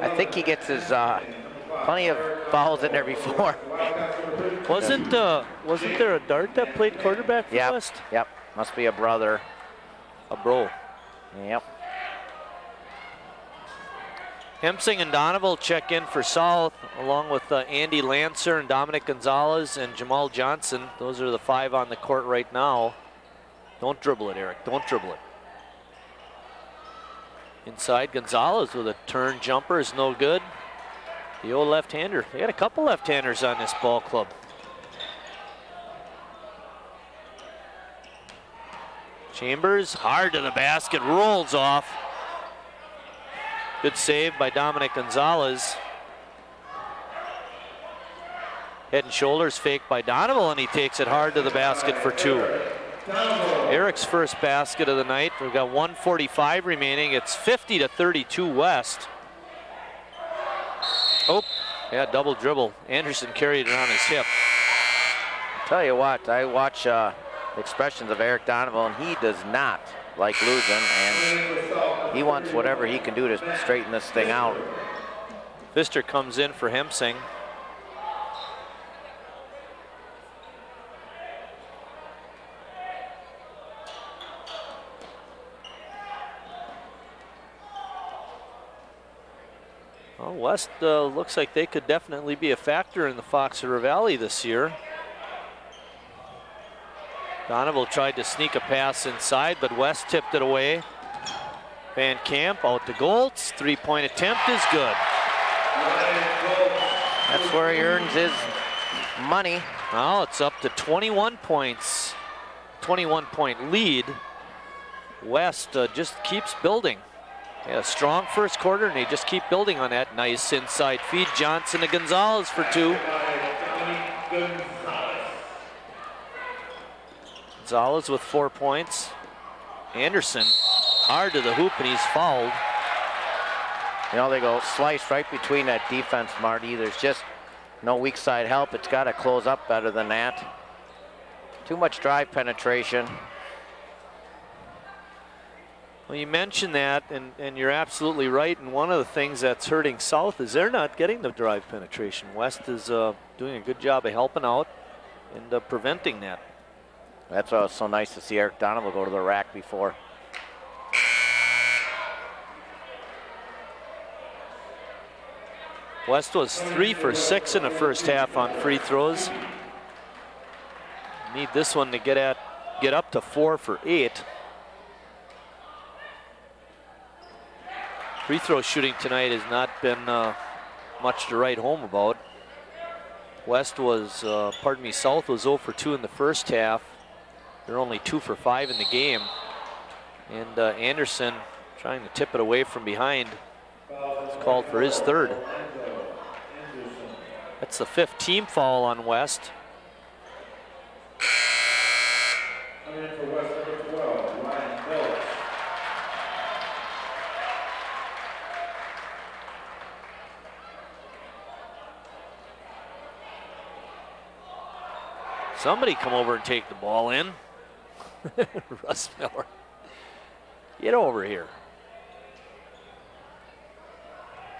I think he gets his plenty of fouls in there before. Wasn't there a Dart that played quarterback for West? Yep, must be a brother. A bro. Yep. Hemsing and Donovan check in for South, along with Andy Lancer and Dominic Gonzalez and Jamal Johnson. Those are the 5 on the court right now. Don't dribble it, Eric. Don't dribble it. Inside, Gonzalez with a turn jumper is no good. The old left-hander. They got a couple left-handers on this ball club. Chambers, hard to the basket, rolls off. Good save by Dominic Gonzalez. Head and shoulders fake by Donovan, and he takes it hard to the basket for 2. Eric's first basket of the night. We've got 1:45 remaining. It's 50-32 West. Oh, yeah, double dribble. Anderson carried it on his hip. Tell you what, I watch expressions of Eric Donovan. He does not like losing, and he wants whatever he can do to straighten this thing out. Pfister comes in for Hemsing. Well, West looks like they could definitely be a factor in the Fox River Valley this year. Donovan tried to sneak a pass inside, but West tipped it away. Van Camp out to Goltz. 3-point attempt is good. That's where he earns his money. Now it's up to 21 points. 21-point lead. West just keeps building. Yeah, strong first quarter, and they just keep building on that. Nice inside feed. Johnson to Gonzalez for 2. Gonzalez with 4 points. Anderson hard to the hoop, and he's fouled. You know, they go slice right between that defense, Marty. There's just no weak side help. It's got to close up better than that. Too much drive penetration. Well, you mentioned that, and you're absolutely right. And one of the things that's hurting South is they're not getting the drive penetration. West is doing a good job of helping out and preventing that. That's why it was so nice to see Eric Donovan go to the rack before. West was 3 for 6 in the first half on free throws. Need this one to get up to 4 for 8. Free throw shooting tonight has not been much to write home about. South was 0 for 2 in the first half. They're only 2 for 5 in the game. And Anderson trying to tip it away from behind. It's called for his third. That's the 5th team foul on West. Somebody come over and take the ball in. Russ Miller. Get over here.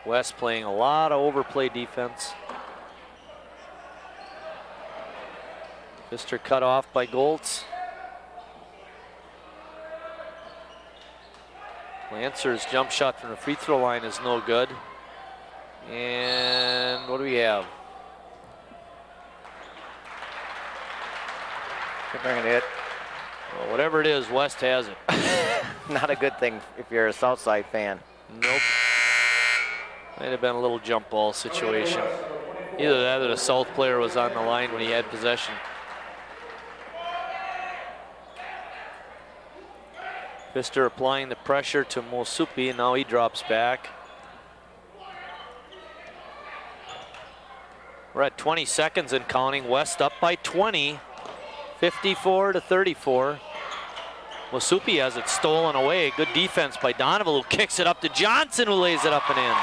West playing a lot of overplay defense. Pfister cut off by Goltz. Lancer's jump shot from the free throw line is no good. And what do we have? Bringing it. Well, whatever it is, West has it. Not a good thing if you're a Southside fan. Nope. Might have been a little jump ball situation. Either that or the South player was on the line when he had possession. Pfister applying the pressure to Mosupi, and now he drops back. We're at 20 seconds and counting. West up by 20, 54 to 34. Mosupi has it stolen away. Good defense by Donovan, who kicks it up to Johnson, who lays it up and in.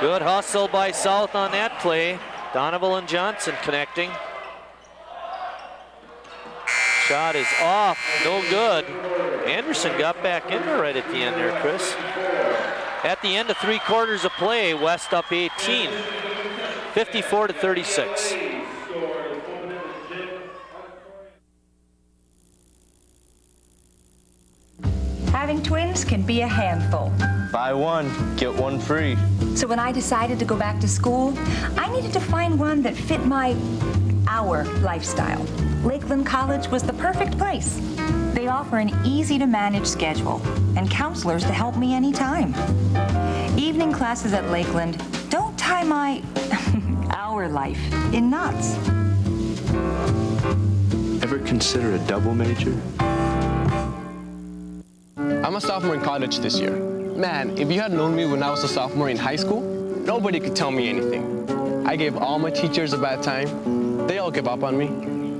Good hustle by South on that play. Donovan and Johnson connecting. Shot is off, no good. Anderson got back in there right at the end there, Chris. At the end of 3 quarters of play, West up 18, 54 to 36. Having twins can be a handful. Buy one, get one free. So when I decided to go back to school, I needed to find one that fit our lifestyle. Lakeland College was the perfect place. They offer an easy-to-manage schedule and counselors to help me anytime. Evening classes at Lakeland don't tie our life in knots. Ever consider a double major? I'm a sophomore in college this year. Man, if you had known me when I was a sophomore in high school, nobody could tell me anything. I gave all my teachers a bad time. They all gave up on me,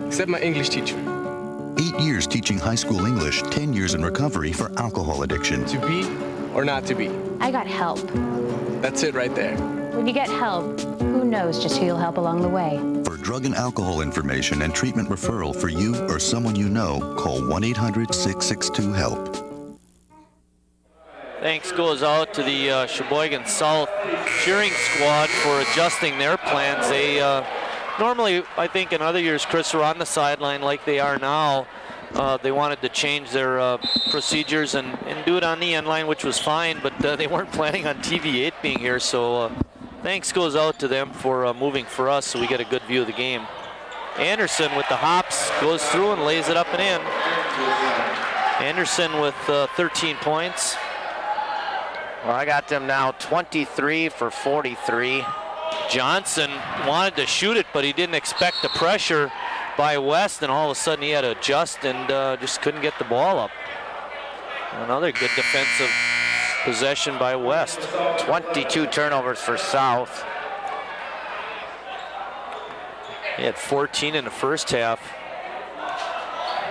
except my English teacher. 8 years teaching high school English, 10 years in recovery for alcohol addiction. To be or not to be? I got help. That's it right there. When you get help, who knows just who you'll help along the way. For drug and alcohol information and treatment referral for you or someone you know, call 1-800-662-HELP. Thanks goes out to the Sheboygan South cheering squad for adjusting their plans. They normally, I think in other years, Chris, were on the sideline like they are now. They wanted to change their procedures and do it on the end line, which was fine, but they weren't planning on TV8 being here, so thanks goes out to them for moving for us so we get a good view of the game. Anderson with the hops goes through and lays it up and in. Anderson with 13 points. Well, I got them now 23 for 43. Johnson wanted to shoot it, but he didn't expect the pressure by West, and all of a sudden he had to adjust and just couldn't get the ball up. Another good defensive possession by West. 22 turnovers for South. He had 14 in the first half.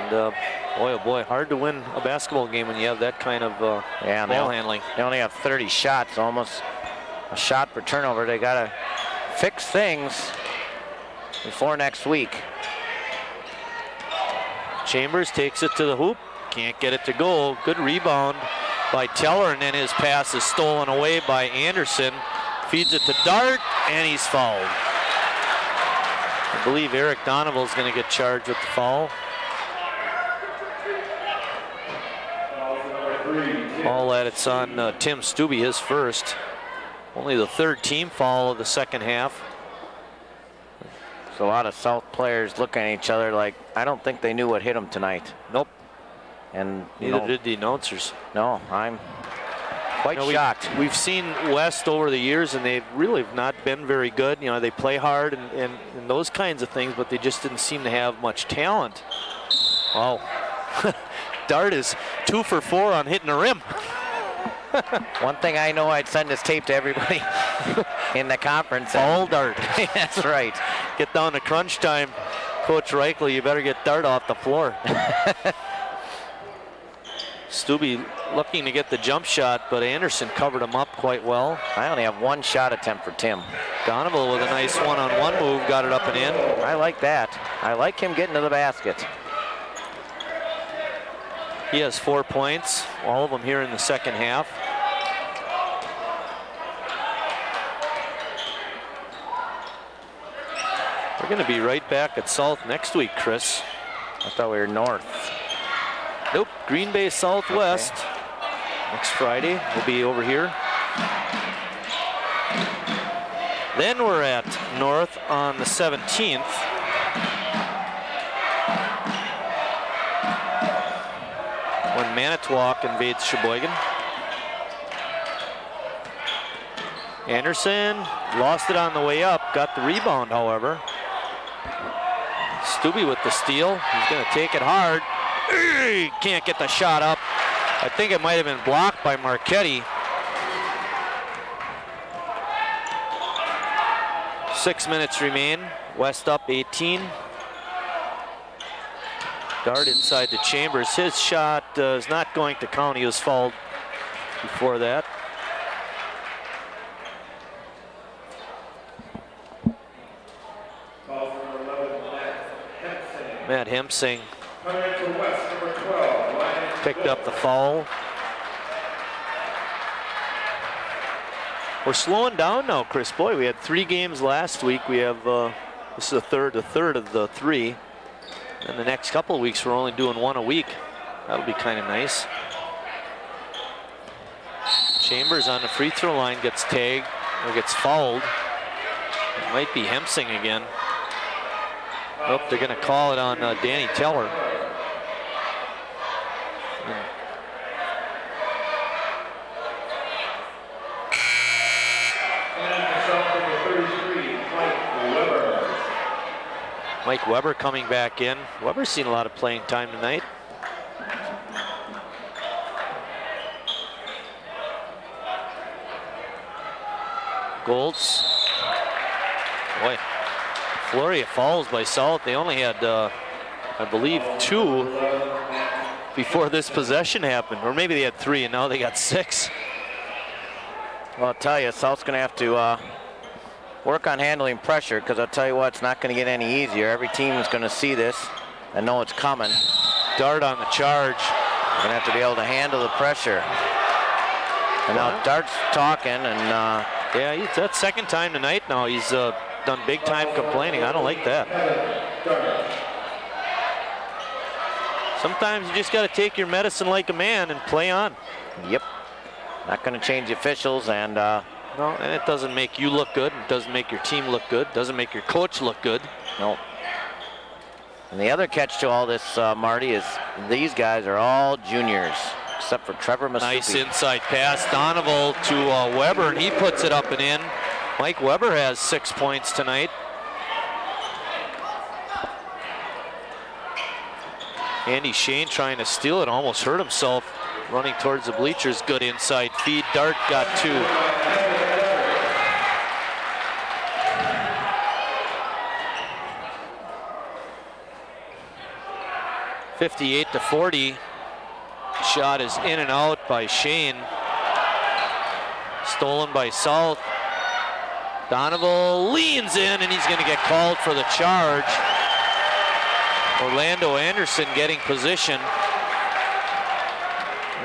And boy, oh boy, hard to win a basketball game when you have that kind of ball handling. They only have 30 shots, almost a shot per turnover. They got to fix things before next week. Chambers takes it to the hoop, can't get it to go. Good rebound by Teller, and then his pass is stolen away by Anderson. Feeds it to Dart, and he's fouled. I believe Eric Donoval's going to get charged with the foul. All that it's on Tim Stubbe, his first. Only the third team foul of the second half. There's a lot of South players looking at each other like, I don't think they knew what hit them tonight. Nope. And neither did the announcers. No, I'm quite shocked. We've seen West over the years, and they've really not been very good. You know, they play hard and those kinds of things, but they just didn't seem to have much talent. Wow. Dart is 2 for 4 on hitting the rim. One thing I know, I'd send this tape to everybody in the conference. All Dart. That's right. Get down to crunch time, Coach Reichle, you better get Dart off the floor. Stubbe looking to get the jump shot, but Anderson covered him up quite well. I only have 1 shot attempt for Tim. Donovan with a nice one-on-one move, got it up and in. I like that. I like him getting to the basket. He has 4 points, all of them here in the second half. We're going to be right back at South next week, Chris. I thought we were North. Nope, Green Bay Southwest. Okay. Next Friday, we'll be over here. Then we're at North on the 17th. When Manitowoc invades Sheboygan. Anderson lost it on the way up, got the rebound, however. Stubbe with the steal. He's going to take it hard. He can't get the shot up. I think it might have been blocked by Marchetti. 6 minutes remain. West up 18. Dart inside the Chambers. His shot is not going to count. He was fouled before that. Matt Hemsing picked up the foul. We're slowing down now, Chris. Boy, we had 3 games last week. We have this is the third of the 3. And the next couple of weeks, we're only doing 1 a week. That'll be kind of nice. Chambers on the free throw line gets tagged or gets fouled. It might be Hemsing again. Nope, they're going to call it on Danny Teller. Mike Weber coming back in. Weber's seen a lot of playing time tonight. Golds. Boy, flurry of fouls by South. They only had, I believe, 2 before this possession happened. Or maybe they had 3 and now they got 6. Well, I'll tell you, South's going to have to work on handling pressure, because I'll tell you what, it's not going to get any easier. Every team is going to see this and know it's coming. Dart on the charge. Going to have to be able to handle the pressure. And now Dart's talking, and yeah, that's second time tonight now. He's done big time complaining. I don't like that. Sometimes you just got to take your medicine like a man and play on. Yep. Not going to change the officials, and no, and it doesn't make you look good. It doesn't make your team look good. It doesn't make your coach look good. No. And the other catch to all this, Marty, is these guys are all juniors, except for Trevor Masupi. Nice inside pass. Donovan to Weber, and he puts it up and in. Mike Weber has 6 points tonight. Andy Shane trying to steal it, almost hurt himself. Running towards the bleachers, good inside feed. Dart got 2. (58-40). Shot is in and out by Shane. Stolen by South. Donovan leans in, and he's going to get called for the charge. Orlando Anderson getting position.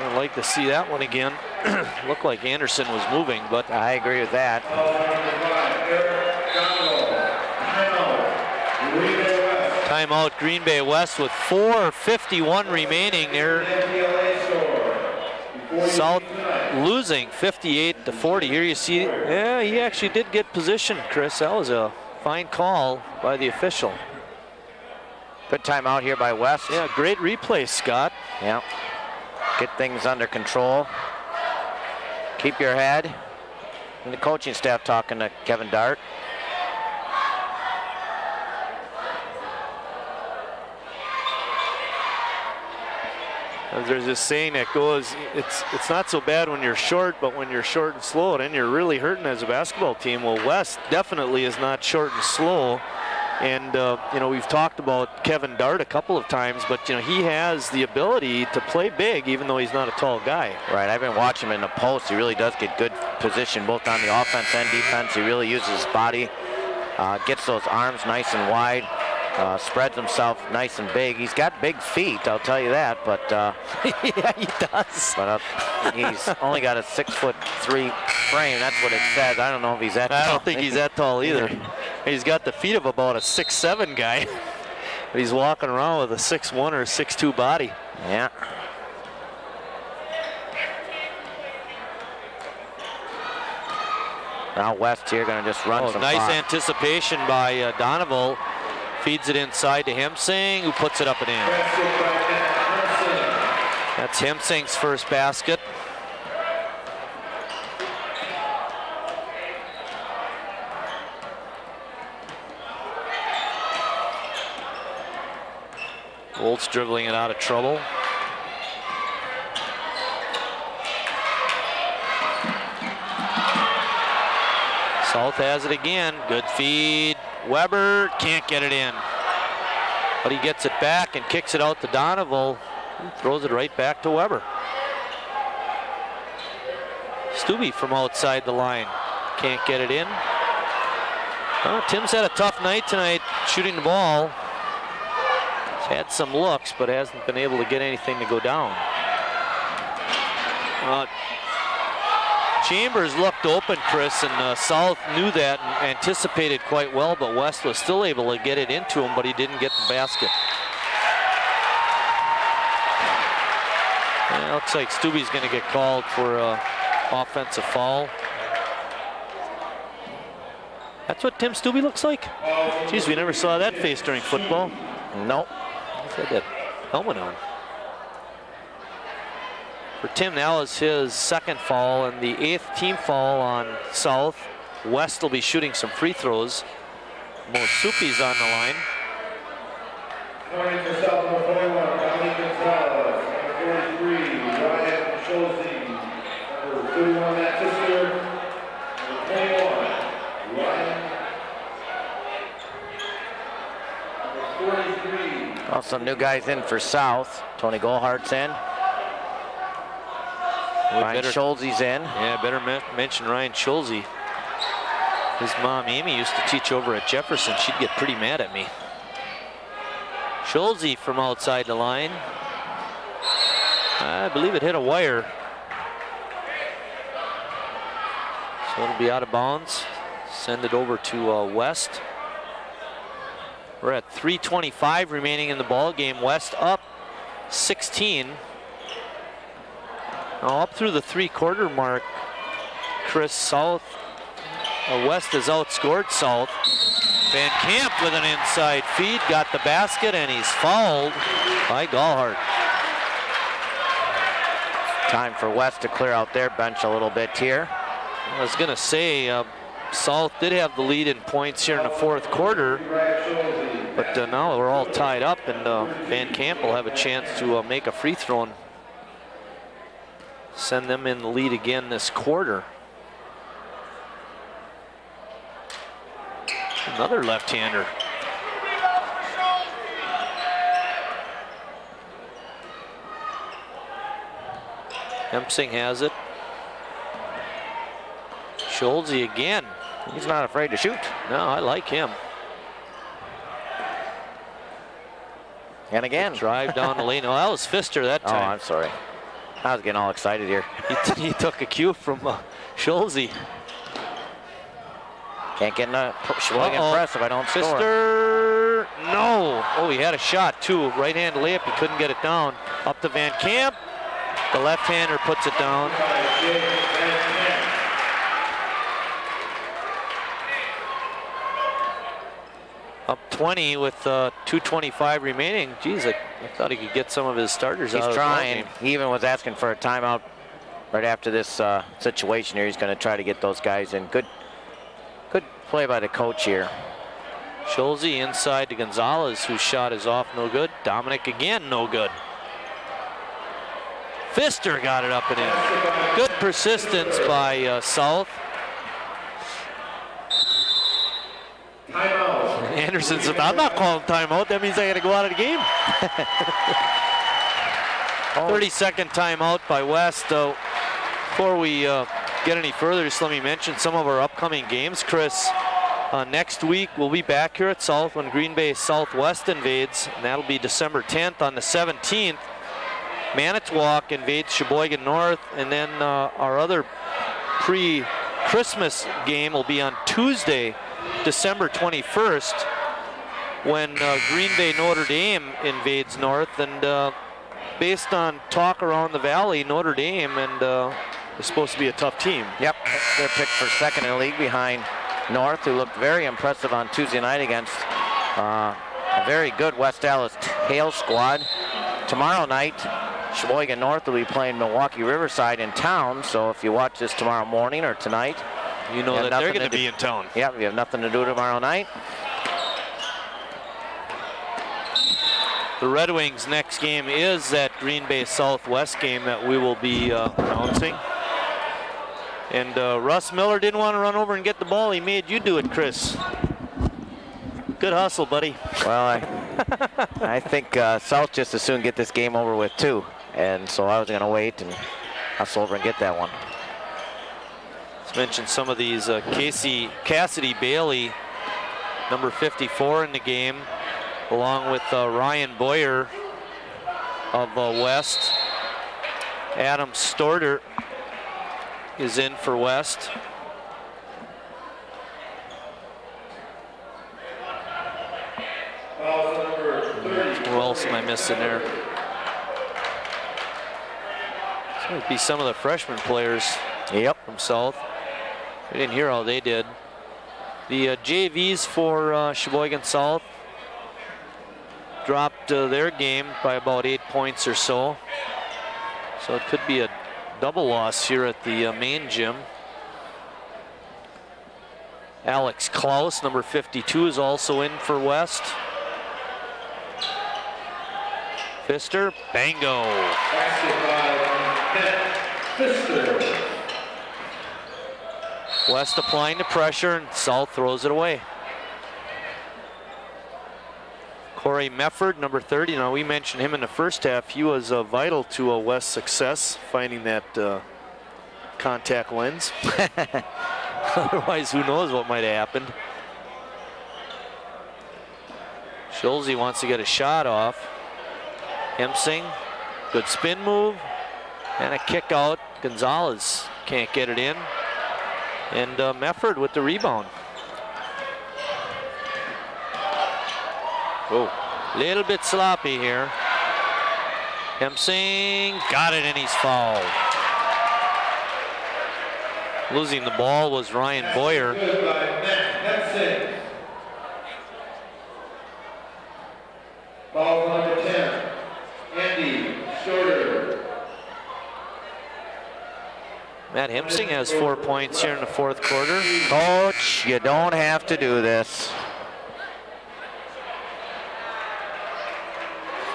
I'd like to see that one again. Looked like Anderson was moving, but I agree with that. Timeout Green Bay West with 4:51 remaining there. South losing 58-40. Here you see, yeah, he actually did get position, Chris. That was a fine call by the official. Good timeout here by West. Yeah, great replay, Scott. Yeah. Get things under control. Keep your head. And the coaching staff talking to Kevin Dart. There's this saying that goes, it's not so bad when you're short, but when you're short and slow, then you're really hurting as a basketball team. Well, West definitely is not short and slow. And, you know, we've talked about Kevin Dart a couple of times, but, you know, he has the ability to play big, even though he's not a tall guy. Right, I've been watching him in the post. He really does get good position, both on the offense and defense. He really uses his body, gets those arms nice and wide, spreads himself nice and big. He's got big feet, I'll tell you that, but yeah, he does. But he's only got a 6'3" frame. That's what it says. I don't know if he's that tall. I don't think he's that tall either. He's got the feet of about a 6'7" guy, but he's walking around with a 6'1" or 6'2" body. Yeah. Now West here going to just run some nice clock. anticipation by Donovan. Feeds it inside to Hemsing, who puts it up and in. That's Hemsing's first basket. Bolt's dribbling it out of trouble. South has it again. Good feed. Weber can't get it in. But he gets it back and kicks it out to Donovan. Throws it right back to Weber. Stubbe from outside the line. Can't get it in. Tim's had a tough night tonight shooting the ball. He's had some looks, but hasn't been able to get anything to go down. Chambers looked open, Chris, and South knew that and anticipated quite well, but West was still able to get it into him, but he didn't get the basket. And it looks like Stubbe's going to get called for an offensive foul. That's what Tim Stubbe looks like? Geez, we never saw that face during football. Nope. He's had that helmet on. For Tim, now is his second foul and the 8th team foul on South. West will be shooting some free throws. Mosupi's on the line. Pointing for South, number 21, Dominic Gonzalez. Number 43, Ryan Schulze. Number 31, Matt Fisker. Number 21, Ryan. Number 43. Well, some new guys in for South. Tony Goldhart's in. Ryan Schulze's in. Yeah, better mention Ryan Schulze. His mom, Amy, used to teach over at Jefferson. She'd get pretty mad at me. Schulze from outside the line. I believe it hit a wire. So it'll be out of bounds. Send it over to West. We're at 3:25 remaining in the ball game. West up 16. Now up through the 3-quarter mark, Chris, West has outscored South. Van Camp with an inside feed, got the basket, and he's fouled by Goldhart. Time for West to clear out their bench a little bit here. I was going to say, South did have the lead in points here in the 4th quarter, but now we're all tied up, and Van Camp will have a chance to make a free throw and send them in the lead again this quarter. Another left-hander. Hemsing has it. Schulze again. He's not afraid to shoot. No, I like him. And again. Drive down the lane. Oh, that was Pfister that time. Oh, I'm sorry. I was getting all excited here. He took a cue from Schulze. Can't get in a Sheboygan press if I don't score. Pfister Fister, no. Oh, he had a shot too. Right-hand layup, he couldn't get it down. Up to Van Camp. The left-hander puts it down. Up 20 with 2:25 remaining. Geez, I thought he could get some of his starters out. He's trying. He even was asking for a timeout right after this situation here. He's going to try to get those guys in. Good play by the coach here. Schulze inside to Gonzalez, whose shot is off, no good. Dominic again, no good. Fister got it up and in. Good persistence by South. Anderson said, I'm not calling timeout. That means I got to go out of the game. 30-second timeout by West. Before we get any further, just let me mention some of our upcoming games, Chris. Next week, we'll be back here at South when Green Bay Southwest invades, and that'll be December 10th. On the 17th, Manitowoc invades Sheboygan North, and then our other pre-Christmas game will be on Tuesday, December 21st, when Green Bay Notre Dame invades North. And based on talk around the valley, Notre Dame is supposed to be a tough team. Yep, they're picked for second in the league behind North, who looked very impressive on Tuesday night against a very good West Dallas Hale squad. Tomorrow night, Sheboygan North will be playing Milwaukee Riverside in town, so if you watch this tomorrow morning or tonight, you know that they're going to be in town. Yep, you have nothing to do tomorrow night. The Red Wings' next game is that Green Bay Southwest game that we will be announcing. And Russ Miller didn't want to run over and get the ball. He made you do it, Chris. Good hustle, buddy. Well, I think South just as soon get this game over with too. And so I was going to wait and hustle over and get that one. Let's mention some of these. Cassidy Bailey, number 54 in the game, along with Ryan Boyer of West. Adam Storter is in for West. Who else am I missing there? This might be some of the freshman players. Yep. From South. We didn't hear how they did. The JVs for Sheboygan South dropped their game by about 8 points or so. So it could be a double loss here at the main gym. Alex Klaus, number 52, is also in for West. Fister, bango. West applying the pressure, and South throws it away. Corey Mefford, number 30. Now, we mentioned him in the first half. He was vital to West's success, finding that contact lens. Otherwise, who knows what might have happened. Schulze wants to get a shot off. Hemsing, good spin move, and a kick out. Gonzalez can't get it in. And Mefford with the rebound. Oh, little bit sloppy here. Hemsing got it and he's fouled. Losing the ball was Ryan Boyer. Ball number 10, Andy Shorter. Matt Hemsing has 4 points here in the fourth quarter. Coach, you don't have to do this.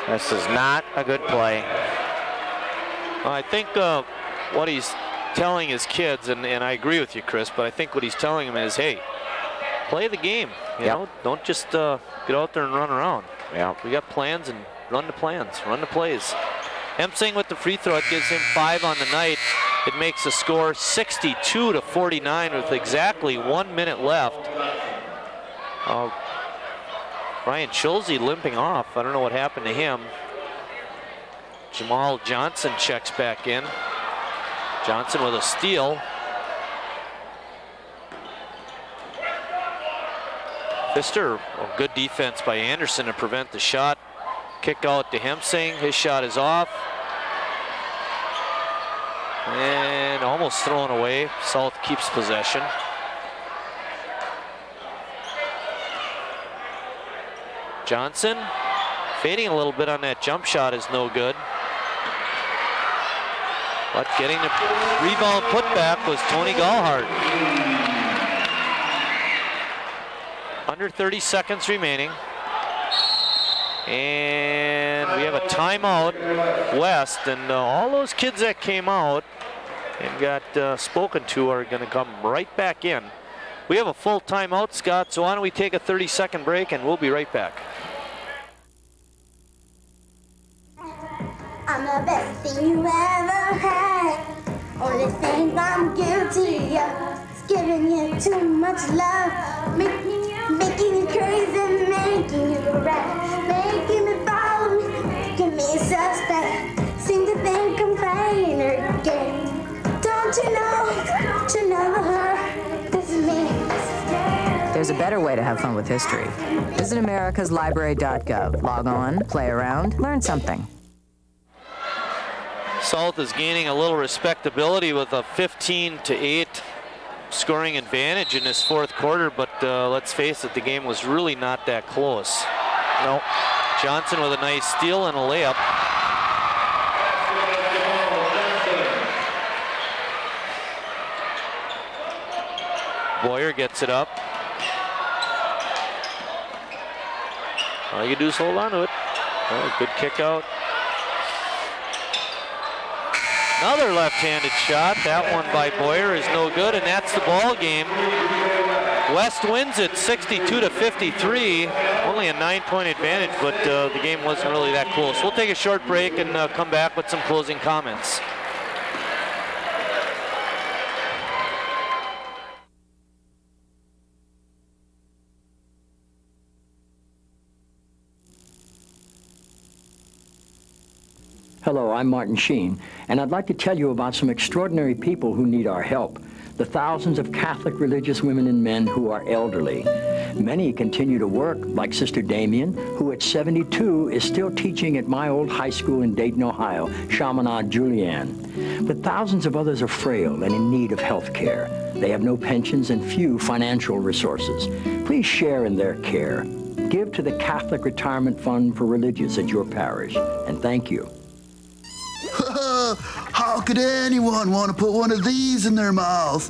This is not a good play. I think what he's telling his kids, and I agree with you, Chris, but I think what he's telling them is, hey, play the game. You know, don't just get out there and run around. Yeah. We got plans, and run the plans, run the plays. Hemsing with the free throw, it gives him 5 on the night. It makes the score 62-49 with exactly 1 minute left. Ryan Schulze limping off. I don't know what happened to him. Jamal Johnson checks back in. Johnson with a steal. Pfister, good defense by Anderson to prevent the shot. Kick out to Hemsing. His shot is off. And almost thrown away. South keeps possession. Johnson fading a little bit on that jump shot is no good. But getting the rebound putback was Tony Gallhart. Under 30 seconds remaining. And we have a timeout, West, and all those kids that came out and got spoken to are going to come right back in. We have a full timeout, Scott, so why don't we take a 30-second break and we'll be right back. I'm the best thing you ever had. Only thing I'm guilty of is giving you too much love, making you crazy, making you right, making me follow me, making me suspect. Seem to think I'm playing her game. Don't you know her? This is me. There's a better way to have fun with history. Visit americaslibrary.gov. Log on, play around, learn something. South is gaining a little respectability with a 15-8 scoring advantage in this fourth quarter, but let's face it, the game was really not that close. No. Johnson with a nice steal and a layup. Boyer gets it up. All you do is hold on to it. Oh, good kick out. Another left-handed shot. That one by Boyer is no good, and that's the ball game. West wins it 62-53. Only a 9-point advantage, but the game wasn't really that close. We'll take a short break and come back with some closing comments. Hello, I'm Martin Sheen, and I'd like to tell you about some extraordinary people who need our help. The thousands of Catholic religious women and men who are elderly. Many continue to work, like Sister Damien, who at 72 is still teaching at my old high school in Dayton, Ohio, Chaminade Julienne. But thousands of others are frail and in need of health care. They have no pensions and few financial resources. Please share in their care. Give to the Catholic Retirement Fund for Religious at your parish, and thank you. How could anyone want to put one of these in their mouth?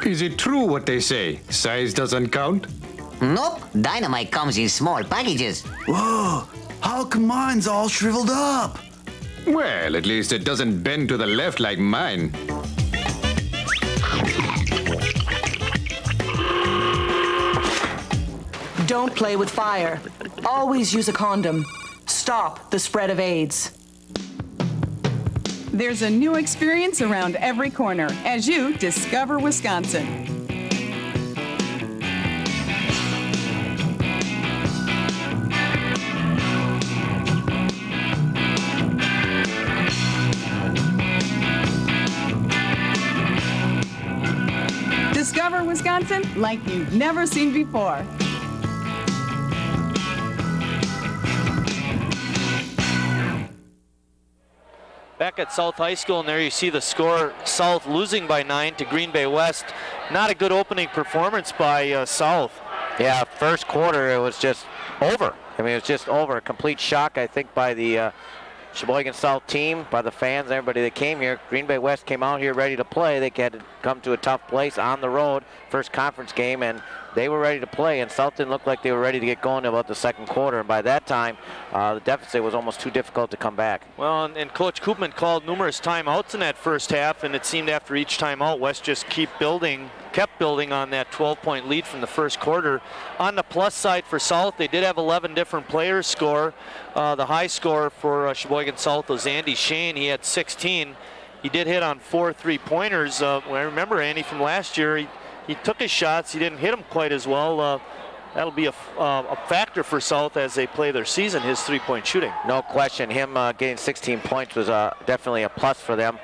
Is it true what they say? Size doesn't count? Nope. Dynamite comes in small packages. Whoa! How come mine's all shriveled up? Well, at least it doesn't bend to the left like mine. Don't play with fire. Always use a condom. Stop the spread of AIDS. There's a new experience around every corner as you discover Wisconsin. Discover Wisconsin like you've never seen before. Back at South High School, and there you see the score, South losing by 9 to Green Bay West. Not a good opening performance by South. Yeah, first quarter it was just over. I mean, it was just over. A complete shock, I think, by the Sheboygan South team, by the fans, everybody that came here. Green Bay West came out here ready to play. They had to come to a tough place on the road, first conference game, and they were ready to play, and South didn't look like they were ready to get going about the second quarter. And by that time, the deficit was almost too difficult to come back. Well, and Coach Koopman called numerous timeouts in that first half, and it seemed after each timeout, West just kept building on that 12-point lead from the first quarter. On the plus side for South, they did have 11 different players score. The high score for Sheboygan South was Andy Shane. He had 16. He did hit on 4 3-pointers. I remember Andy from last year. He took his shots. He didn't hit them quite as well. that'll be a factor for South as they play their season, his three-point shooting. No question. Him getting 16 points was definitely a plus for them.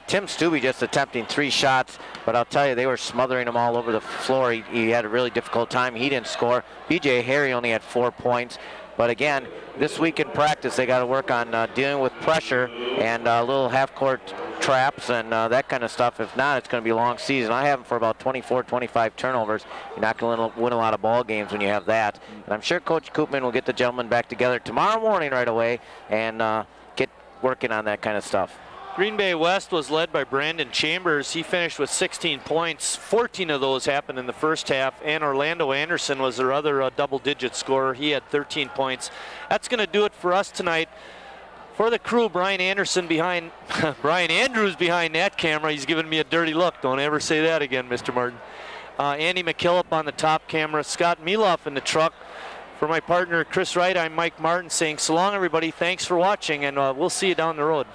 Tim Stubbe just attempting 3 shots, but I'll tell you, they were smothering him all over the floor. He had a really difficult time. He didn't score. B.J. Harry only had 4 points. But again, this week in practice, they got to work on dealing with pressure and little half-court traps and that kind of stuff. If not, it's going to be a long season. I have them for about 24, 25 turnovers. You're not going to win a lot of ball games when you have that. And I'm sure Coach Koopman will get the gentlemen back together tomorrow morning right away and get working on that kind of stuff. Green Bay West was led by Brandon Chambers. He finished with 16 points. 14 of those happened in the first half. And Orlando Anderson was their other double-digit scorer. He had 13 points. That's going to do it for us tonight. For the crew, Brian Anderson behind, Brian Andrews behind that camera. He's giving me a dirty look. Don't ever say that again, Mr. Martin. Andy McKillop on the top camera. Scott Mieloff in the truck. For my partner, Chris Wright, I'm Mike Martin saying so long, everybody. Thanks for watching, and we'll see you down the road.